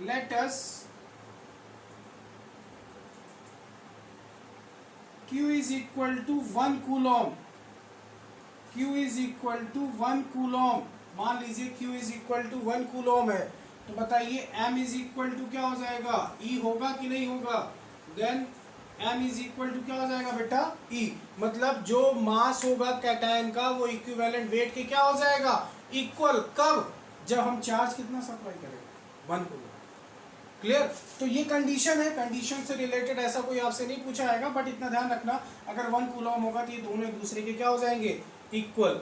let us Q is equal to 1 coulomb, Q is equal to 1 coulomb. मान लीजिए Q is equal to 1 coulomb है, तो बताइए M इज इक्वल टू क्या हो जाएगा, E होगा कि नहीं होगा। Then M is equal to क्या हो जाएगा बेटा, E। मतलब जो मास होगा कैटायन का वो इक्विवेलेंट वेट के क्या हो जाएगा, इक्वल। कब, जब हम चार्ज कितना सप्लाई करेंगे, 1 कूलॉम। क्लियर? तो ये कंडीशन है, कंडीशन से रिलेटेड ऐसा कोई आपसे नहीं पूछा जाएगा, बट इतना ध्यान रखना अगर 1 कूलॉम होगा तो ये दोनों एक दूसरे के क्या हो जाएंगे, equal.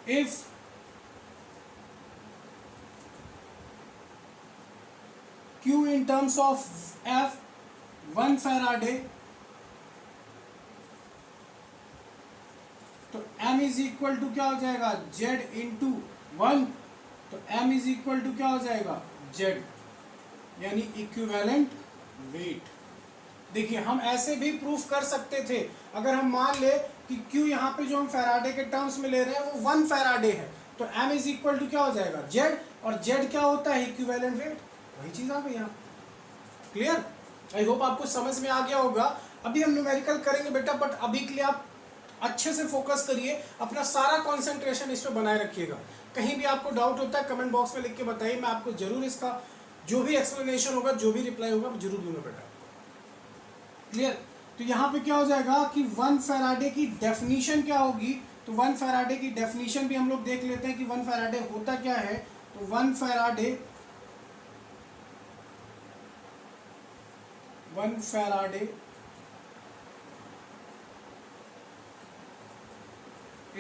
If Q in terms of F 1 Faraday m is equal to क्या हो जाएगा z इंटू 1, तो m इज इक्वल टू क्या हो जाएगा z, यानी इक्विवेलेंट वेट। देखिए हम ऐसे भी प्रूफ कर सकते थे, अगर हम मान ले कि Q यहाँ पे जो हम फैराडे के टर्म्स में ले रहे हैं वो 1 फैराडे है, तो m इज इक्वल टू क्या हो जाएगा z, और z क्या होता है इक्विवेलेंट वेट, वही चीज आ गई यहाँ। क्लियर? आई होप आपको समझ में आ गया होगा। अभी हम न्यूमेरिकल करेंगे बेटा, बट अभी के लिए आप अच्छे से फोकस करिए, अपना सारा कंसंट्रेशन इस पे बनाए रखिएगा। कहीं भी आपको डाउट होता है कमेंट बॉक्स में लिख के बताइए, मैं आपको जरूर इसका जो भी एक्सप्लेनेशन होगा, जो भी रिप्लाई होगा, जरूर दूंगा बेटा। क्लियर? तो यहाँ पे क्या हो जाएगा कि 1 फैराडे की डेफिनेशन क्या होगी, तो 1 फैराडे की डेफिनेशन भी हम लोग देख लेते हैं कि 1 फैराडे होता क्या है। तो 1 Faraday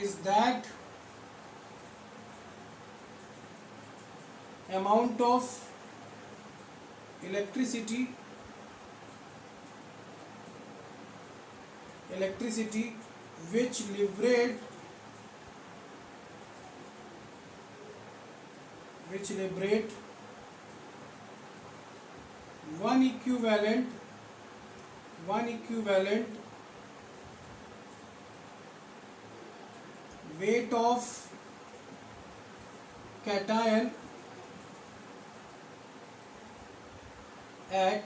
is that amount of electricity which liberate 1 equivalent weight of cation at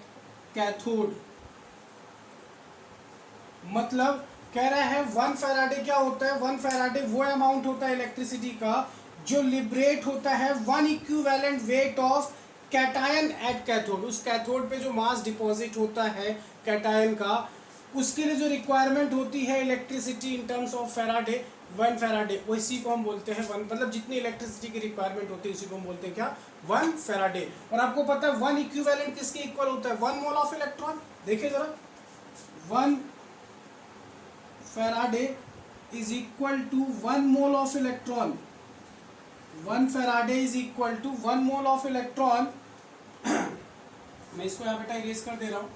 cathode। मतलब कह रहा है 1 फैराडे क्या होता है, 1 फैराडे वो अमाउंट होता है इलेक्ट्रिसिटी का जो लिबरेट होता है 1 equivalent weight of cation at cathode. उस कैथोड पे जो मास डिपॉजिट होता है कैटायन का, उसके लिए जो रिक्वायरमेंट होती है electricity in terms of Faraday, 1 Faraday, उसी को हम बोलते हैं 1, मतलब जितनी इलेक्ट्रिसिटी की रिक्वायरमेंट होती है उसी को हम बोलते हैं क्या 1 फैराडे। और आपको पता है 1 इक्विवेलेंट किसके इक्वल होता है, 1 मोल ऑफ इलेक्ट्रॉन। देखिए जरा, 1 Faraday is equal to 1 mole of electron. 1 Faraday is equal to 1 mole of electron. मैं इसको यहाँ बेटा इरेज कर दे रहा हूं।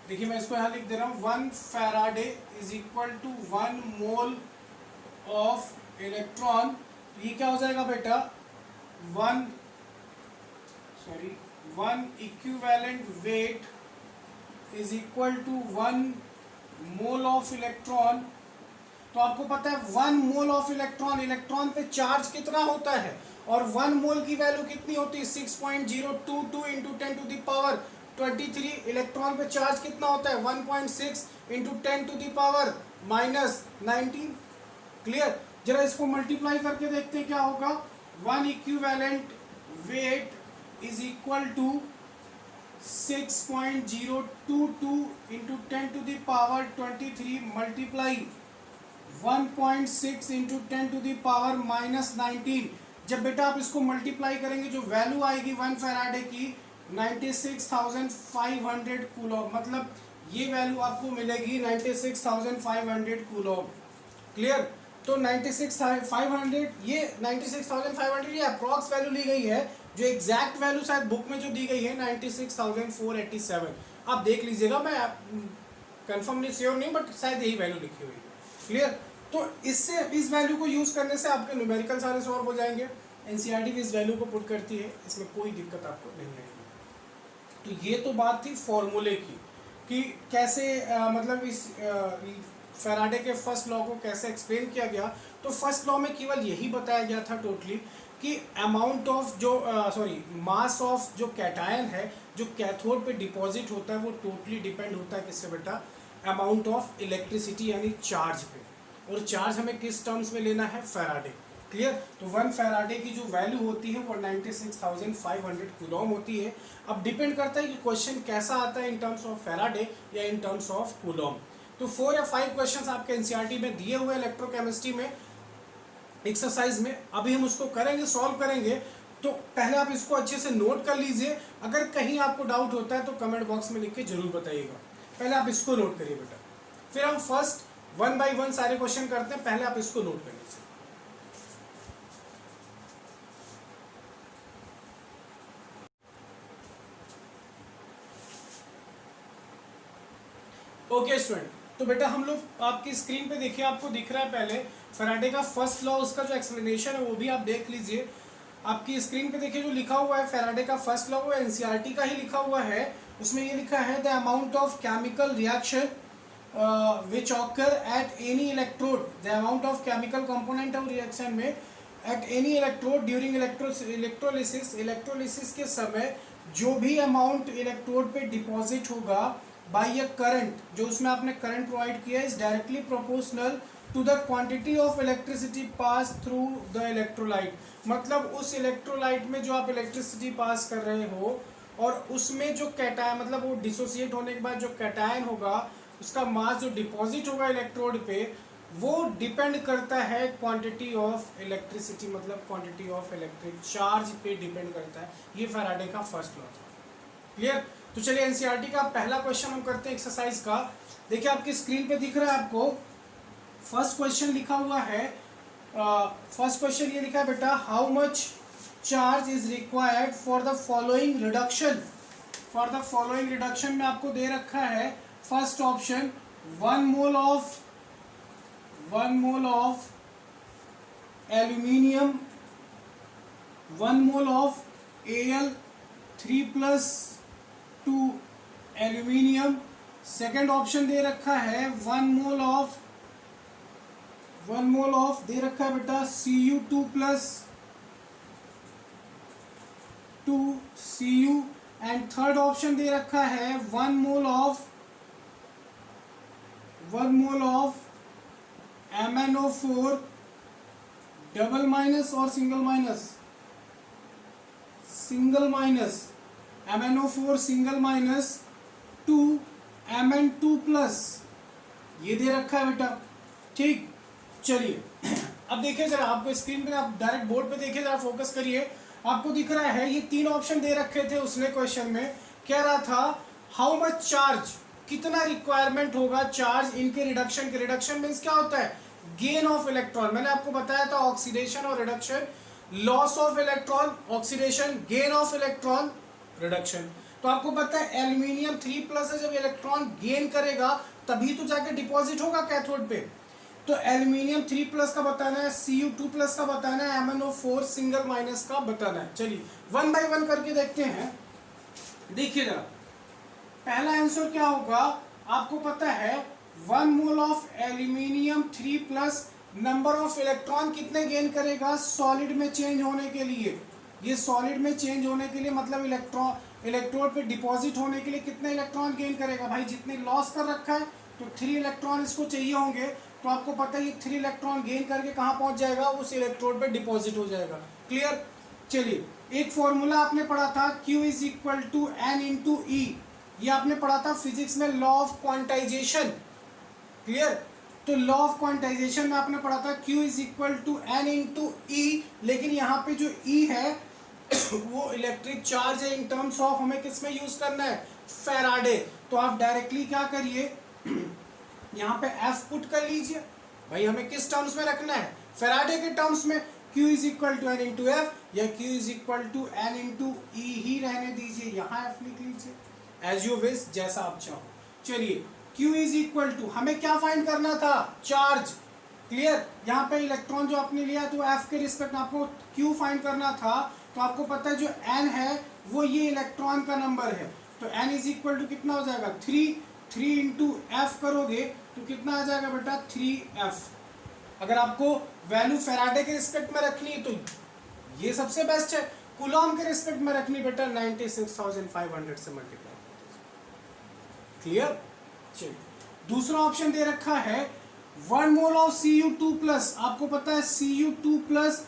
देखिए मैं इसको यहाँ लिख दे रहा हूं, 1 Faraday is equal to 1 mole of electron. ये क्या हो जाएगा बेटा 1 equivalent weight is equal to 1 mole of electron. तो आपको पता है 1 मोल ऑफ इलेक्ट्रॉन, इलेक्ट्रॉन पे चार्ज कितना होता है, और 1 मोल की वैल्यू कितनी होती है 6.022 into 10 to the power 23। Electron पे चार्ज कितना होता है 1.6 into 10 to the power -19। Clear? जरा इसको मल्टीप्लाई करके देखते हैं क्या होगा। 1 equivalent weight is equal to 6.022 into 10 to the power 23 multiply 1.6 into 10 to the power -19। जब बेटा आप इसको मल्टीप्लाई करेंगे जो वैल्यू आएगी 1 फैराडे की 96,500 कूलॉम, मतलब ये वैल्यू आपको मिलेगी 96,500 कूलॉम। क्लियर? तो 96,500, ये 96,500 ये अप्रॉक्स वैल्यू ली गई है, जो एग्जैक्ट वैल्यू शायद बुक में जो दी गई है 96,487। आप देख लीजिएगा, मैं कंफर्म नहीं, श्योर नहीं, बट शायद यही वैल्यू लिखी हुई है। क्लियर? तो इससे इस वैल्यू को यूज करने से आपके न्यूमेरिकल सारे सॉल्व हो जाएंगे। एनसीईआरटी भी इस वैल्यू को पुट करती है, इसमें कोई दिक्कत आपको नहीं आएगी। तो ये तो बात थी फॉर्मूले की कि कैसे मतलब इस फैराडे के फर्स्ट लॉ को कैसे एक्सप्लेन किया गया। तो फर्स्ट लॉ में केवल यही बताया गया था टोटली कि अमाउंट ऑफ जो मास ऑफ जो कैटायन है जो कैथोड पे डिपॉजिट होता है वो टोटली डिपेंड होता है किससे बेटा, अमाउंट ऑफ इलेक्ट्रिसिटी यानी चार्ज पे। और चार्ज हमें किस टर्म्स में लेना है, फैराडे। क्लियर? तो 1 फैराडे की जो वैल्यू होती है वो 96,500 कूलॉम होती है। अब डिपेंड करता है कि क्वेश्चन कैसा आता है, इन टर्म्स ऑफ फैराडे या इन टर्म्स ऑफ कूलॉम। तो 4 या 5 क्वेश्चंस आपके एनसीईआरटी में दिए हुए इलेक्ट्रोकेमिस्ट्री में एक्सरसाइज में, अभी हम उसको करेंगे, सॉल्व करेंगे। तो पहले आप इसको अच्छे से नोट कर लीजिए, अगर कहीं आपको डाउट होता है तो कमेंट बॉक्स में लिख के जरूर बताइएगा। पहले आप इसको नोट करिए बेटा, फिर हम फर्स्ट 1 बाय 1 सारे क्वेश्चन करते हैं। पहले आप इसको नोट कर लीजिए। ओके स्टूडेंट, तो बेटा हम लोग आपकी स्क्रीन पे देखिए, आपको दिख रहा है पहले फैराडे का फर्स्ट लॉ, उसका जो एक्सप्लेनेशन है वो भी आप देख लीजिए। आपकी स्क्रीन पे देखिए जो लिखा हुआ है फैराडे का फर्स्ट लॉ, वो एनसीईआरटी का ही लिखा हुआ है। उसमें ये लिखा है the amount of chemical reaction which occur at any electrode, the amount of chemical component of reaction में at any electrode during electrolysis, electrolysis के समय जो भी अमाउंट इलेक्ट्रोड पे डिपॉजिट होगा बाय अ करंट, जो उसमें आपने करंट प्रोवाइड किया है, is directly proportional to the quantity of electricity pass through the electrolyte. मतलब उस इलेक्ट्रोलाइट में जो आप इलेक्ट्रिसिटी पास कर रहे हो और उसमें जो कैटायन, मतलब वो डिसोसिएट होने के बाद जो कैटायन होगा उसका मास जो डिपॉजिट होगा इलेक्ट्रोड पे, वो डिपेंड करता है क्वांटिटी ऑफ इलेक्ट्रिसिटी, मतलब क्वांटिटी ऑफ इलेक्ट्रिक चार्ज पे डिपेंड करता है। ये फैराडे का फर्स्ट लॉ था। क्लियर? तो चलिए एनसीईआरटी का पहला क्वेश्चन हम करते हैं एक्सरसाइज का। देखिए आपकी स्क्रीन पे दिख रहा है आपको, फर्स्ट क्वेश्चन लिखा हुआ है। फर्स्ट क्वेश्चन ये लिखा है बेटा, how much charge is required for the following reduction. For the following reduction में आपको दे रखा है first option 1 mole of aluminium, 1 mole of Al3+2 aluminium. Second option दे रखा है 1 मोल ऑफ दे रखा है बेटा Cu2+2Cu, एंड थर्ड ऑप्शन दे रखा है 1 mole of MnO4 double minus और single minus MnO4 single minus 2 Mn2+, ये दे रखा है बेटा। ठीक, चलिए अब देखिए जरा, आपको स्क्रीन पे, आप डायरेक्ट बोर्ड पे देखिए जरा, फोकस करिए। आपको दिख रहा है ये 3 ऑप्शन दे रखे थे उसने क्वेश्चन में। कह रहा था हाउ मच चार्ज, कितना रिक्वायरमेंट होगा चार्ज इनके रिडक्शन के। रिडक्शन मीन्स क्या होता है? Gain of electron. मैंने आपको बताया था ऑक्सीडेशन और reduction, loss of electron oxidation, gain of electron reduction. तो आपको पता है एल्यूमिनियम 3+ है, जब इलेक्ट्रॉन गेन करेगा तभी तो जाके डिपॉजिट होगा कैथोड पे। तो एल्यूमिनियम 3+ का बताना है, Cu2+ का बताना है, MnO4 सिंगल माइनस का बताना है। चलिए 1 बाय 1 करके देखते हैं। देखिए जरा, पहला आंसर क्या होगा, आपको पता है 1 mole of aluminium 3+, number of electron कितने गेन करेगा सॉलिड में चेंज होने के लिए। ये सॉलिड में चेंज होने के लिए मतलब इलेक्ट्रोड पे डिपॉजिट होने के लिए कितने इलेक्ट्रॉन गेन करेगा भाई, जितने लॉस कर रखा है तो 3 इलेक्ट्रॉन इसको चाहिए होंगे। तो आपको पता है ये 3 इलेक्ट्रॉन गेन करके कहाँ पहुंच जाएगा, उस इलेक्ट्रोड पे डिपॉजिट हो जाएगा। क्लियर? चलिए एक फॉर्मूला आपने पढ़ा था Q = N/E, ये आपने पढ़ा था फिजिक्स में, लॉ ऑफ क्वांटाइजेशन। क्लियर? तो लॉ ऑफ क्वांटाइजेशन में आपने पढ़ा था Q = N/E, लेकिन यहाँ पे जो E है वो इलेक्ट्रिक चार्ज है इन टर्म्स ऑफ, हमें किस में यूज करना है, फैराडे। तो आप डायरेक्टली क्या करिए, यहाँ पे F पुट कर लीजिए भाई, हमें किस टर्म्स में रखना है, फैराडे के टर्म्स में। Q = N/F या Q = N/E ही रहने दीजिए, यहाँ F लिख लीजिए, एज यू विश, जैसा आप चाहो। चलिए Q = हमें क्या फाइंड करना था, चार्ज। क्लियर? यहाँ पे इलेक्ट्रॉन जो आपने लिया तो F के रिस्पेक्ट में आपको Q फाइंड करना था। तो आपको पता है जो N है वो ये इलेक्ट्रॉन का नंबर है, तो N = कितना हो जाएगा, 3 × F करोगे तो कितना आ जाएगा बेटा, 3F। अगर आपको वैल्यू फैराडे के रिस्पेक्ट में रखनी है तो ये सबसे बेस्ट है, कूलॉम के रिस्पेक्ट में रखनी बेटा 96,500 से मल्टीप्लाई। क्लियर? चलिए दूसरा ऑप्शन दे रखा है 1 मोल ऑफ Cu2+, आपको पता है Cu2+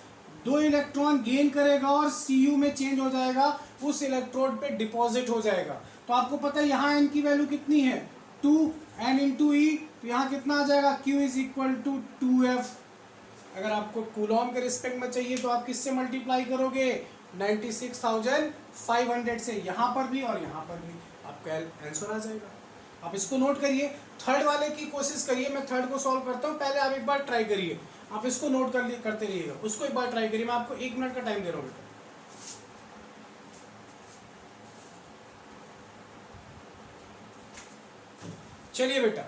2 इलेक्ट्रॉन गेन करेगा और Cu में चेंज हो जाएगा, उस इलेक्ट्रोड पे डिपॉजिट हो जाएगा। तो आपको पता है यहाँ N की वैल्यू कितनी है, 2 N/E, तो यहाँ कितना आ जाएगा, Q = 2F। अगर आपको कूलॉम के रिस्पेक्ट में चाहिए तो आप किससे मल्टीप्लाई करोगे, 96,500 से, यहाँ पर भी और यहाँ पर भी, आपका आंसर आ जाएगा। आप इसको नोट करिए, थर्ड वाले की कोशिश करिए, मैं थर्ड को सॉल्व करता हूँ, पहले आप एक बार ट्राई करिए, आप इसको नोट करते रहिएगा, उसको एक बार ट्राई करिए। मैं आपको 1 मिनट का टाइम दे रहा हूँ बेटा। चलिए बेटा,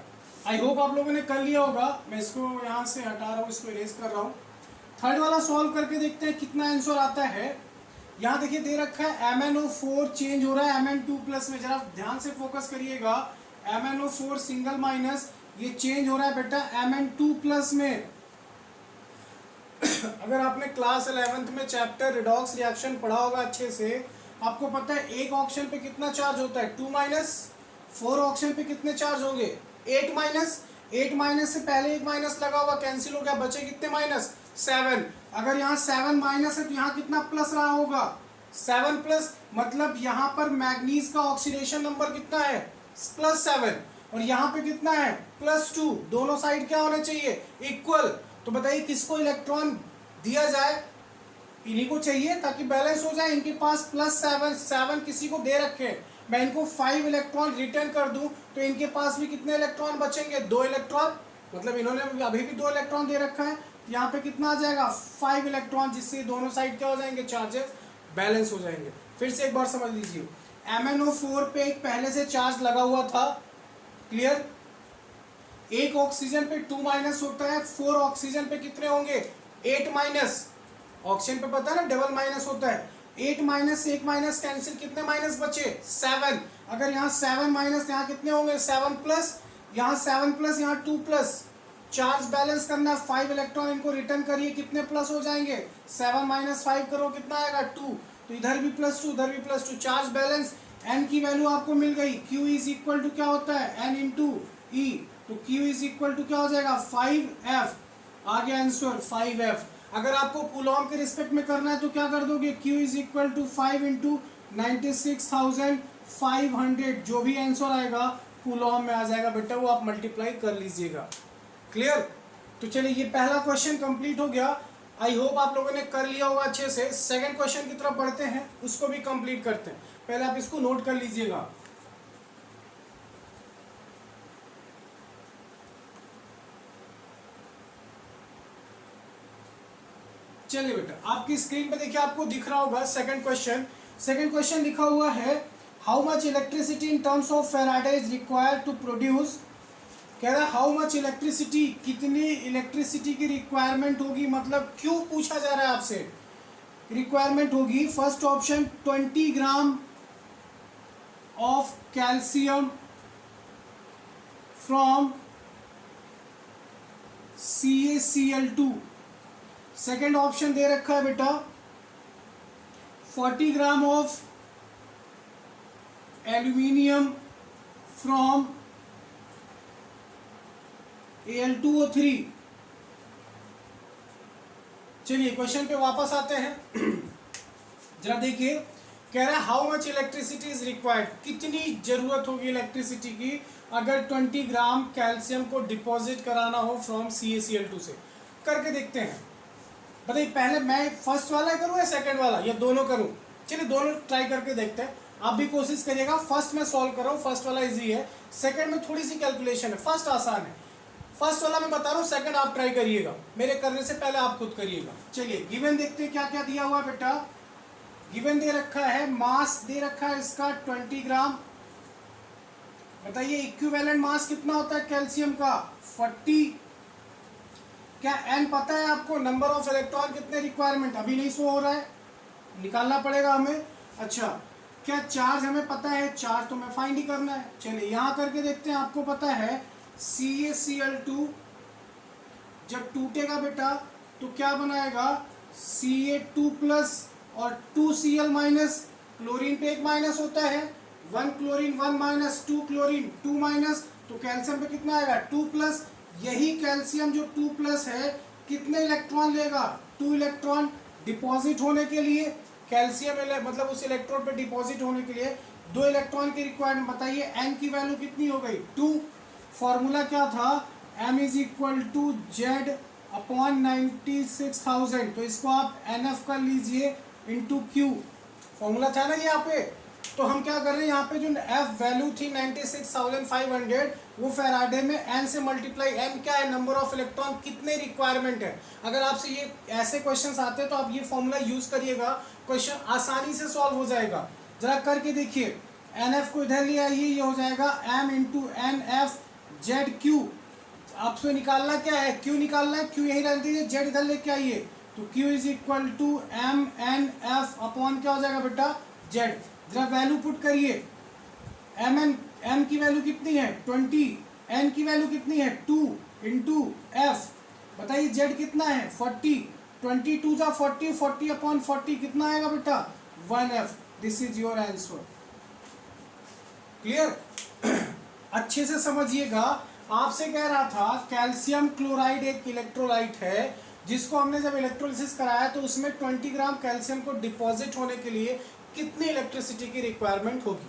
आई होप आप लोगों ने कर लिया होगा। मैं इसको यहाँ से हटा रहा हूँ, इसको इरेज कर रहा हूँ। थर्ड वाला सॉल्व करके देखते हैं कितना आंसर आता है। यहाँ देखिए दे रखा है MnO4 चेंज हो रहा है Mn2+ में, जरा ध्यान से फोकस करिएगा। MnO4 सिंगल माइनस ये चेंज हो रहा है बेटा Mn2+ में। अगर आपने क्लास 11th में चैप्टर रिडॉक्स रिएक्शन पढ़ा होगा अच्छे से, आपको पता है एक ऑक्सीजन पे कितना चार्ज होता है 2-, 4 ऑक्सीजन पे कितने चार्ज होंगे 8-। 8- से पहले एक माइनस लगा हुआ कैंसिल हो गया, बचे कितने -7। अगर यहाँ 7- है तो यहाँ कितना प्लस रहा होगा 7+, मतलब यहाँ पर मैग्नीज का ऑक्सीडेशन नंबर कितना है +7, और यहाँ पे कितना है +2। दोनों साइड क्या होने चाहिए इक्वल। तो बताइए किसको इलेक्ट्रॉन दिया जाए, इन्हीं को चाहिए ताकि बैलेंस हो जाए। इनके पास +7 किसी को दे रखे, मैं इनको 5 इलेक्ट्रॉन रिटर्न कर दूं तो इनके पास भी कितने इलेक्ट्रॉन बचेंगे 2 इलेक्ट्रॉन, मतलब इन्होंने अभी भी 2 इलेक्ट्रॉन दे रखा है। यहाँ पे कितना आ जाएगा 5 इलेक्ट्रॉन, जिससे दोनों साइड क्या हो जाएंगे चार्जेस बैलेंस हो जाएंगे। फिर से एक बार समझ लीजिए, MnO4 पे एक पहले से चार्ज लगा हुआ था, क्लियर। एक ऑक्सीजन पे 2- होता है, 4 ऑक्सीजन पे कितने होंगे 8-। ऑक्सीजन पे पता है ना डबल माइनस होता है। 8- से 1 माइनस कैंसिल, कितने माइनस बचे 7। अगर यहाँ 7- यहाँ कितने होंगे 7+, यहाँ 7+, यहाँ 2+। चार्ज बैलेंस करना है, 5 इलेक्ट्रॉन इनको रिटर्न करिए, कितने प्लस हो जाएंगे 7 - 5 करो कितना आएगा 2, तो इधर भी +2 उधर भी +2, चार्ज बैलेंस। n की वैल्यू आपको मिल गई, Q = क्या होता है n × E, तो Q = क्या हो जाएगा 5F। आ गया आंसर 5F। अगर आपको कूलॉम के रिस्पेक्ट में करना है तो क्या कर दोगे Q = 5 × 96,500, जो भी आंसर आएगा कूलॉम में आ जाएगा बेटा, वो आप मल्टीप्लाई कर लीजिएगा, क्लियर। तो चलिए ये पहला क्वेश्चन कंप्लीट हो गया। आई होप आप लोगों ने कर लिया होगा अच्छे से। सेकंड क्वेश्चन की तरफ बढ़ते हैं, उसको भी कंप्लीट करते हैं। पहले आप इसको नोट कर लीजिएगा। चलिए बेटा, आपकी स्क्रीन पे देखिए, आपको दिख रहा होगा सेकंड क्वेश्चन। सेकंड क्वेश्चन लिखा हुआ है how much electricity in terms of Faraday is required to produce. कह रहा है हाउ मच इलेक्ट्रिसिटी, कितनी इलेक्ट्रिसिटी की रिक्वायरमेंट होगी, मतलब क्यों पूछा जा रहा है आपसे, रिक्वायरमेंट होगी। First option 20 gram of calcium from CaCl2। Second option दे रखा है बेटा 40 gram of aluminium from Al2O3। चलिए क्वेश्चन पे वापस आते हैं। जरा देखिए, कह रहा है how much electricity is required, कितनी जरूरत होगी इलेक्ट्रिसिटी की अगर 20 ग्राम कैल्शियम को डिपॉजिट कराना हो फ्रॉम CaCl2 से। करके देखते हैं, बताइए पहले मैं फर्स्ट वाला करूं या सेकंड वाला, या दोनों करूं। चलिए दोनों ट्राई करके देखते हैं, आप भी कोशिश करिएगा। फर्स्ट में सॉल्व कर रहा हूं, फर्स्ट वाला इजी है, सेकंड में थोड़ी सी कैलकुलेशन है, फर्स्ट आसान है। फर्स्ट वाला मैं बता रहा हूं, सेकंड आप ट्राई करिएगा, मेरे करने से पहले आप खुद करिएगा। चलिए गिवन देखते हैं क्या क्या दिया हुआ बेटा। गिवन दे रखा है, मास दे रखा है इसका 20 ग्राम। बताइए इक्विवेलेंट मास कितना होता है कैल्शियम का 40। क्या n पता है आपको, नंबर ऑफ इलेक्ट्रॉन कितने रिक्वायरमेंट अभी नहीं शो हो रहा है, निकालना पड़ेगा हमें। अच्छा क्या चार्ज हमें पता है, चार्ज तो हमें फाइंड ही करना है। चलिए यहाँ करके देखते हैं, आपको पता है CaCl2 जब टूटेगा बेटा तो क्या बनाएगा Ca2+ और 2Cl-। क्लोरीन पे एक माइनस होता है, 1 क्लोरीन 1- 2 क्लोरीन 2-, तो कैल्शियम पे कितना आएगा 2+। यही कैल्शियम जो 2+ है कितने इलेक्ट्रॉन लेगा 2 इलेक्ट्रॉन। डिपॉजिट होने के लिए कैल्शियम मतलब उस इलेक्ट्रोड पे डिपॉजिट होने के लिए 2 इलेक्ट्रॉन की रिक्वायरमेंट। बताइए n की वैल्यू कितनी हो गई 2। फॉर्मूला क्या था m = Z/96,000, तो इसको आप NF कर लीजिए × Q। फॉर्मूला था ना यहाँ पे, तो हम क्या कर रहे हैं यहाँ पे जो F वैल्यू थी 96,500 वो फैराडे में n से मल्टीप्लाई, n क्या है नंबर ऑफ इलेक्ट्रॉन कितने रिक्वायरमेंट है। अगर आपसे ये ऐसे क्वेश्चंस आते हैं तो आप ये फॉर्मूला यूज करिएगा, क्वेश्चन आसानी से सॉल्व हो जाएगा। जरा करके देखिए, NF को इधर ले आइए, ये हो जाएगा m × NF जेड क्यू, आपसे निकालना क्या है, क्यू निकालना है, क्यू यही रहने दीजिए, जेड इधर लेके आइए, तो Q is equal to M N F upon क्या हो जाएगा बेटा, जेड। जरा वैल्यू पुट करिए, एम की वैल्यू कितनी है 20, एन की वैल्यू कितनी है 2 इंटू एफ, बताइए जेड कितना है 40, 22 जा 40, 40 अपॉन 40 कितना आएगा बेटा 1F। This is your answer. Clear? अच्छे से समझिएगा, आपसे कह रहा था कैल्शियम क्लोराइड एक इलेक्ट्रोलाइट है जिसको हमने जब इलेक्ट्रोलिसिस कराया तो उसमें 20 ग्राम कैल्शियम को डिपॉजिट होने के लिए कितनी इलेक्ट्रिसिटी की रिक्वायरमेंट होगी।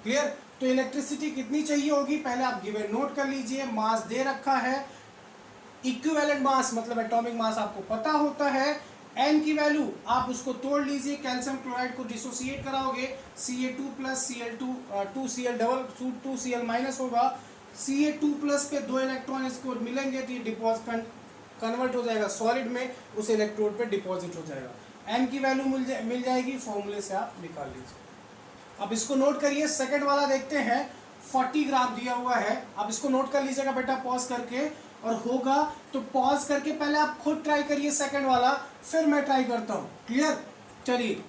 क्लियर? तो इलेक्ट्रिसिटी कितनी चाहिए होगी, पहले आप गिवन नोट कर लीजिए, मास दे रखा है, इक्विवेलेंट मास मतलब एटॉमिक मास आपको पता होता है, एन की वैल्यू आप उसको तोड़ लीजिए, कैल्शियम क्लोराइड को डिसोसिएट कराओगे, Ca2 plus Cl2 2Cl double 2Cl minus होगा, Ca2 प्लस पे 2 इलेक्ट्रॉन इसको मिलेंगे तो ये डिपॉजिट कन्वर्ट हो जाएगा सॉलिड में, उस इलेक्ट्रोड पे डिपॉजिट हो जाएगा। एन की वैल्यू मिल जाएगी, फॉर्मूले से आप निकाल लीजिए। अब इसको नोट करिए, सेकंड वाला देखते हैं, 40 ग्राम दिया हुआ है, आप इसको नोट कर लीजिएगा बेटा पॉज करके, और होगा तो पॉज करके पहले आप खुद ट्राई करिए सेकंड वाला, फिर मैं ट्राई करता हूं। क्लियर? चलिए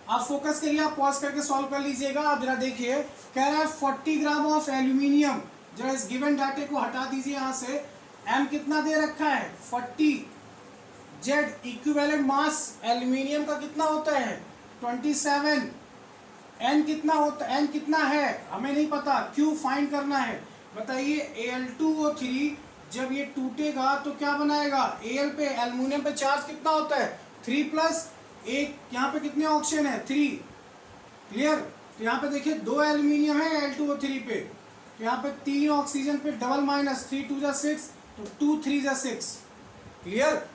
आप फोकस करिए, आप पॉज करके सॉल्व कर लीजिएगा। आप जरा देखिए, कह रहा है 40 ग्राम ऑफ एल्यूमिनियम, जरा इस गिवन डाटे को हटा दीजिए यहां से, एम कितना दे रखा है 40, जेड इक्विवेलेंट मास एल्यूमिनियम का कितना होता है 27, एन कितना होता है, एन कितना है हमें नहीं पता, क्यू फाइंड करना है। बताइए Al2O3 जब ये टूटेगा तो क्या बनाएगा, Al पे एल्युमिनियम पे चार्ज कितना होता है 3 प्लस, एक यहाँ पे कितने ऑक्सीजन है 3। क्लियर? तो यहाँ पे देखिए 2 एल्युमिनियम है Al2O3 पे, तो यहाँ पे 3 ऑक्सीजन पे डबल माइनस, 3 2 जा 6, तो 2 3 जा 6। क्लियर?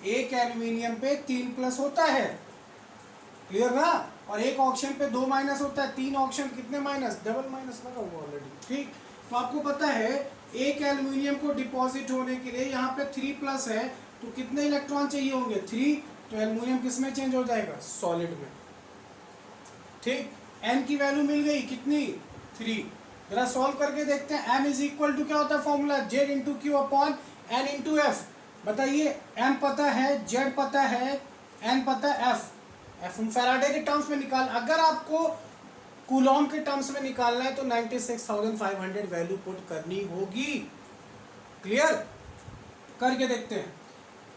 एक एल्युमिनियम पे 3 प्लस होता है, क्लियर ना, और एक ऑक्सीजन पे 2 माइनस होता है, 3 ऑक्सीजन कितने माइनस, डबल माइनस लगा हुआ ऑलरेडी। ठीक, तो आपको पता है एक एल्युमिनियम को डिपॉजिट होने के लिए यहाँ पे 3 प्लस है, तो कितने इलेक्ट्रॉन चाहिए होंगे 3, तो एल्युमिनियम किस में चेंज हो जाएगा, सॉलिड में। ठीक, एन की वैल्यू मिल गई कितनी 3, जरा सॉल्व करके देखते हैं। एम इज इक्वल टू क्या होता है formula, Z into Q upon N into F. बताइए एम पता है, जेड पता है, एन पता है, एफ फैराडे के टर्म्स में निकाल, अगर आपको कूलॉम के टर्म्स में निकालना है तो 96,500 वैल्यू पुट करनी होगी। क्लियर? करके देखते हैं,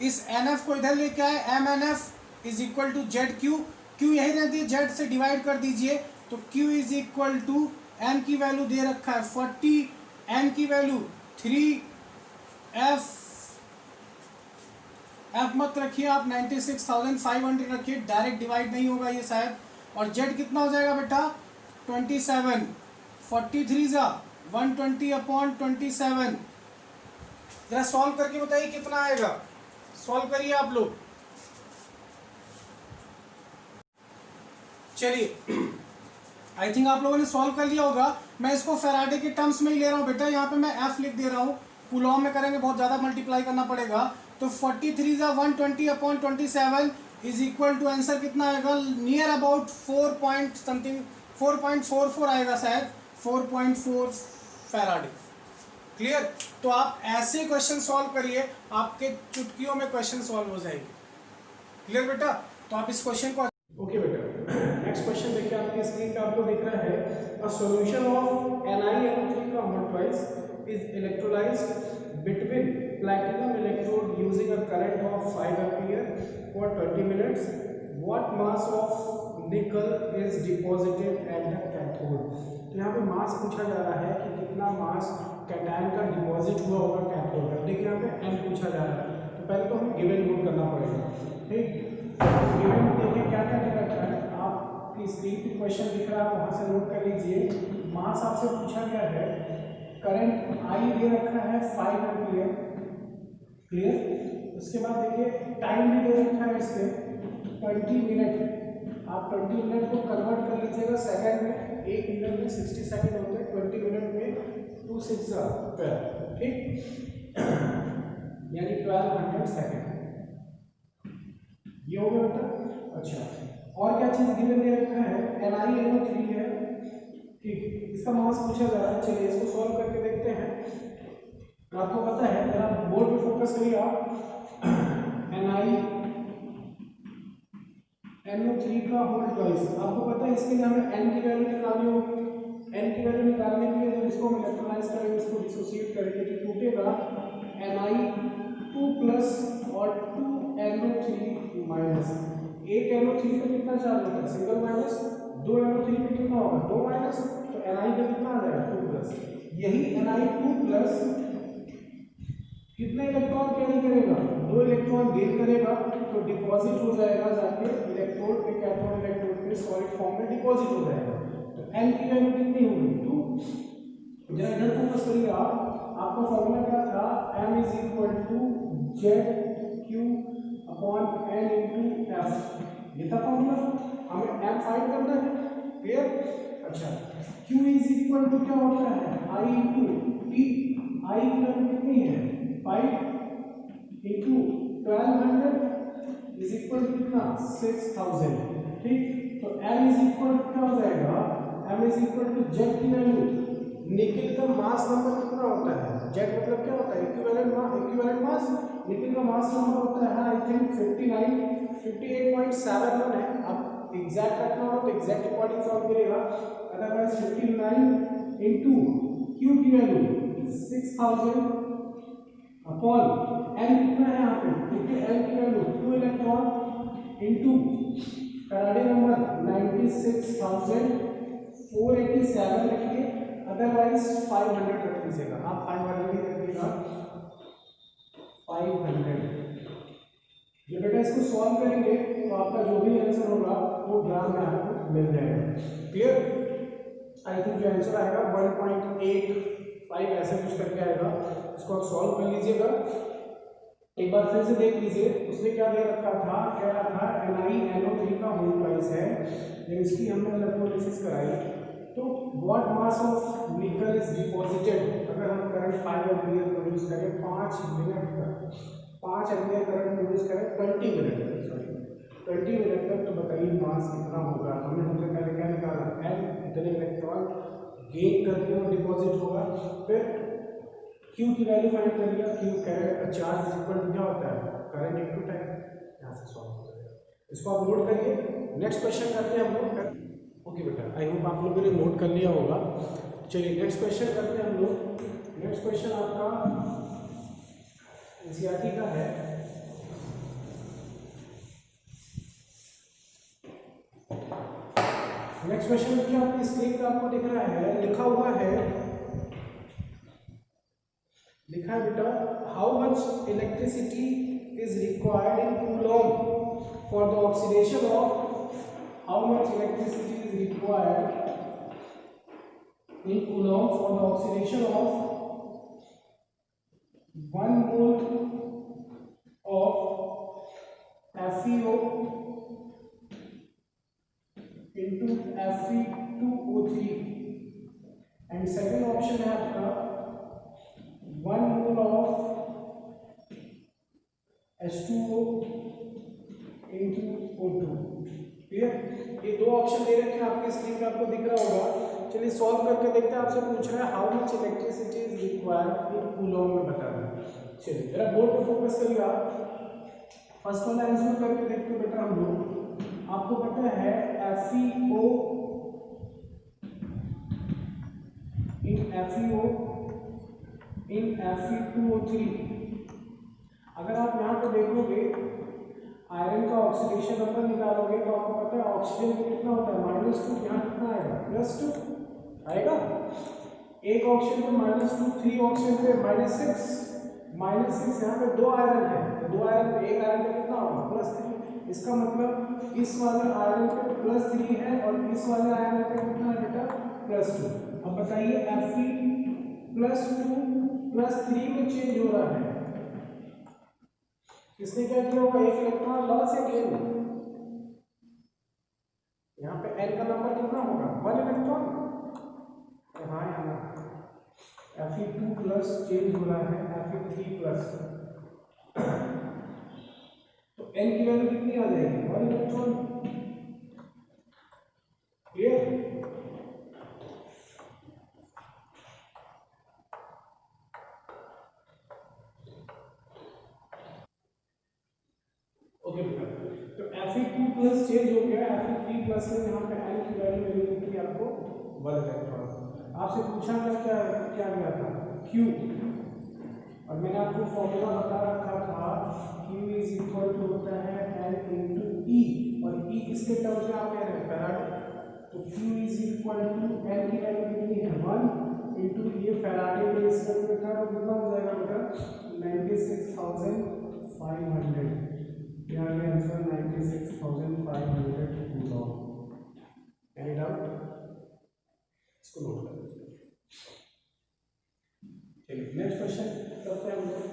इस NF को इधर लेके आए, MNF is equal to Z Q, Q यही रहती है, जेड से डिवाइड कर दीजिए, तो Q is equal to M की वैल्यू दे रखा है 40, एन की वैल्यू 3, एफ मत रखिए आप, 96,500 रखिए, डायरेक्ट डिवाइड नहीं होगा ये शायद, और जेड कितना हो जाएगा बेटा 27, 43 जा 120 अपॉन 27। जरा सॉल्व करके बताइए कितना आएगा, सॉल्व करिए आप लोग। चलिए आई थिंक आप लोगों ने सॉल्व कर लिया होगा, मैं इसको फैराडे के टर्म्स में ही ले रहा हूं बेटा, यहाँ पे मैं एफ लिख दे रहा हूँ, कूलॉम में करेंगे बहुत ज्यादा मल्टीप्लाई करना पड़ेगा, तो 43 जा 120 upon 27 is equal to, answer कितना आएगा, नियर अबाउट 4 पॉइंट समथिंग 4.44 आएगा शायद, 4.4 फैराडे। क्लियर? तो आप ऐसे क्वेश्चन सॉल्व करिए, आपके चुटकियों में क्वेश्चन सॉल्व हो जाएंगे। क्लियर बेटा? तो आप इस क्वेश्चन को, ओके बेटा नेक्स्ट क्वेश्चन देखिए, आपकी स्क्रीन पे आपको दिख रहा है, अ सॉल्यूशन ऑफ NiNO3 का twice is electrolysed between platinum electrode using a current of 5 ampere for 20 minutes. What mass of nickel is deposited at the cathode? तो यहाँ पे मास पूछा जा रहा है कि कितना मास कैटायन का डिपॉजिट हुआ होगा कैथोड में। देखिए यहाँ पे एन पूछा जा रहा है, तो पहले तो हमें गिवन नोट करना पड़ेगा। ठीक, गिवन देखिए क्या क्या दे रखा है, आपकी स्क्रीन पे क्वेश्चन दिख रहा है, वहाँ से नोट कर लीजिए। मास आपसे पूछा गया है, करंट आई दे रखा है 5 एम्पियर। क्लियर? उसके बाद देखिए टाइम भी दे रखा है इसके 20 मिनट, आप 20 मिनट को कन्वर्ट कर लीजिएगा सेकंड में, 1 मिनट में 60 सेकंड होते हैं, 20 मिनट में 2 6 12। ठीक, यानी 1200 सेकंड, ये हो गया बेटा। अच्छा, और क्या चीज गिवन दे रखा है, NiNO3 है, ठीक, इसका मास पूछा जा रहा है। चलिए इसको सॉल्व करके देखते हैं। आपको पता है, अगर आप बोर्ड पे फोकस करिए, आप NiNO3 का होल ट्वाइस, आपको पता है इसके लिए हमें n की वैल्यू निकालनी होगी। n की वैल्यू निकालने के लिए जब इसको हम इलेक्ट्रोलाइज करेंगे, इसको डिसोसिएट करेंगे, तो टूटेगा Ni2+ और 2NO3 माइनस। एक NO3 पे कितना चार्ज होता है, सिंगल माइनस, 2 NO3 पे कितना होगा, 2 माइनस, तो Ni पे कितना आ जाएगा, 2+। यही Ni2+ कितने इलेक्ट्रॉन कैरी करेगा, 2 इलेक्ट्रॉन गेन करेगा, तो डिपॉजिट हो जाएगा जाके इलेक्ट्रोड पे, कैथोड इलेक्ट्रोड पे सॉलिड फॉर्म में डिपॉजिट हो जाएगा। तो n की वैल्यू कितनी होगी, 2। जरा इधर फोकस करिए आप, आपका फॉर्मूला क्या था, m is equal to ZQ upon n into f, ये था फॉर्मूला। हमें m फाइंड करना है, क्लियर। अच्छा, Q इज इक्वल टू क्या होता है, I इंटू T, I की वैल्यू कितनी है, 5 इंटू 1200 इज इक्वल टू कितना, 6000। ठीक, तो m इज इक्वल टू क्या हो जाएगा, m is equal to Z की वैल्यू, निकेल का मास नंबर कितना होता है, Z मतलब क्या होता है, इक्विवेलेंट मास। निकेल का मास नंबर होता है आई थिंक 58.71 है। आप एग्जैक्ट रखना हो तो एग्जैक्ट अकॉर्डिंग सॉल्व करेगा, अदरवाइज 59 इंटू Q की वैल्यू 6000 अपॉन n कितना है यहाँ पे, देखिए n की value 2 electron into Faraday number 96,487 लिखिए, अदरवाइज 500 रख दीजिएगा, आप 500 ही रखिएगा, 500। ये बेटा इसको सॉल्व करेंगे तो आपका जो भी आंसर होगा वो ग्राम में आपको मिल जाएगा, क्लियर। आई थिंक जो आंसर आएगा 1.85 ऐसे कुछ करके आएगा, इसको आप सॉल्व कर लीजिएगा। एक बार फिर से देख लीजिए, उसने क्या दे रखा था, कह रहा था NiNO3 का होल ट्वाइस है, जब इसकी हमने इलेक्ट्रोलिसिस कराई तो व्हाट मास ऑफ निकल इज डिपॉजिटेड, अगर हम करंट 5 एम्पीयर प्रोड्यूस करें 5 मिनट तक, 5 एम्पीयर करंट प्रोड्यूस करें 20 मिनट तक, सॉरी 20 मिनट तक, तो बताइए मास कितना होगा। हमने सबसे पहले क्या निकाला, n इतने इलेक्ट्रॉन गेन करके वो डिपॉजिट होगा, फिर Q की वैल्यू फाइंड कर लिया, Q current charge equal to क्या होता है, करंट इनटू टाइम, यहां से सॉल्व हो जाएगा। इसको आप नोट करिए, नेक्स्ट क्वेश्चन करते हैं हम लोग। ओके बेटा, आई होप आप लोगों ने नोट कर लिया होगा। चलिए नेक्स्ट क्वेश्चन करते हैं हम लोग। नेक्स्ट क्वेश्चन आपका एनसीईआरटी का है। नेक्स्ट क्वेश्चन में क्या आपकी स्क्रीन पे आपको दिख रहा है, लिखा हुआ है, लिखा है बेटा, how much electricity is required in Coulomb for the oxidation of, how much electricity is required in Coulomb for the oxidation of 1 mole of FeO into Fe2O3, and second option है आपका 1 mole of H2O into O2, clear. ये दो option दे रखे हैं आपके screen पे, आपको दिख रहा होगा। चलिए सॉल्व करके देखते हैं। आपसे पूछ रहा है how much electricity is required in Coulomb में बताना। चलिए जरा बोर्ड पे फोकस करिए आप, फर्स्ट वाला आंसर करके देखते हैं बेटा हम लोग। आपको पता है FeO in Fe2O3, अगर आप यहाँ पे देखोगे आयरन का ऑक्सीडेशन नंबर निकालोगे तो आपको पता है ऑक्सीजन में कितना होता है, -2, यहाँ कितना आएगा, +2 आएगा। एक ऑक्सीजन पे -2, 3 ऑक्सीजन पे -6, यहाँ पे 2 आयरन है, तो 2 आयरन पे एक आयरन पे कितना होगा, +3। इसका मतलब इस वाले आयरन पे +3 है और इस वाले आयरन पे कितना है बेटा, +2। अब बताइए Fe +2 +3 में चेंज हो रहा है, इसने क्या किया होगा, एक इलेक्ट्रॉन लॉस या गेन, यहाँ पे n का नंबर कितना होगा, 1 इलेक्ट्रॉन, हाँ यहाँ Fe2+ चेंज हो रहा है Fe3+, तो n की वैल्यू कितनी आ जाएगी, 1 इलेक्ट्रॉन, क्लियर। ओके बेटा, तो Fe2 प्लस चेंज हो गया, Fe3 प्लस में यहाँ पे n की वैल्यू मिली थी आपको 1 इलेक्ट्रॉन। आपसे पूछा था क्या क्या गया था Q, और मैंने आपको फॉर्मूला बता रखा था Q इज इक्वल टू होता है N इंटू E, और E किसके टर्म्स में आप कह रहे हैं फैराडे, तो Q is equal to N की वैल्यू कितनी है 1 इंटू ये फैराडे के रिस्पेक्ट में था, तो कितना हो जाएगा बेटा 96,500, यहाँ पे आंसर 96,500 कूलॉम। एनी डाउट, इसको नोट कर लीजिए। चलिए नेक्स्ट क्वेश्चन करते हैं हम लोग।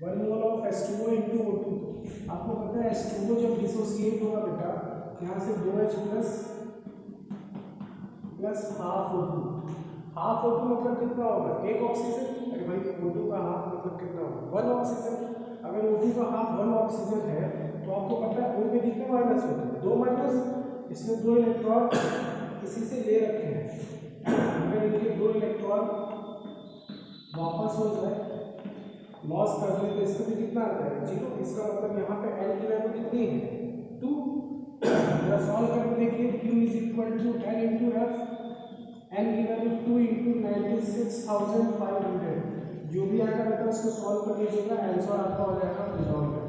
1 mole of H2O into O2, आपको पता है H2O जब डिसोसिएट होगा बेटा, यहाँ से 2H plus half O2, half O2 मतलब कितना होगा एक ऑक्सीजन, अरे भाई O2 का हाफ मतलब कितना होगा 1 ऑक्सीजन, अगर O2 का हाफ 1 ऑक्सीजन है तो आपको पता है O में कितने माइनस होते हैं 2 माइनस, इसमें 2 इलेक्ट्रॉन किसी से ले रखे हैं, अगर इनके 2 इलेक्ट्रॉन वापस हो जाए लॉस कर दें तो इसमें भी कितना आता है 0, इसका मतलब यहाँ पे N की वैल्यू कितनी है 2, सॉल्व करके देखिए Q is equal to N into F, N की वैल्यू 2 इंटू 96,500, जो भी आएगा बेटा उसको सॉल्व कर लीजिएगा, आंसर आपका हो जाएगा कूलॉम में,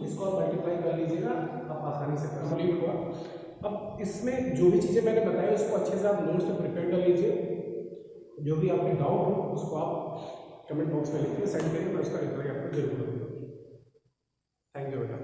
इसको आप मल्टीप्लाई कर लीजिएगा, आप आसानी से कंप्लीट हुआ। अब इसमें जो भी चीज़ें मैंने बताई उसको अच्छे से आप नोट्स में प्रिपेयर कर लीजिए, जो भी आपके डाउट हो उसको आप कमेंट बॉक्स में लिख के सेंड करिए, मैं उसका रिप्लाई आपको जरूर करूँगा। थैंक यू बेटा।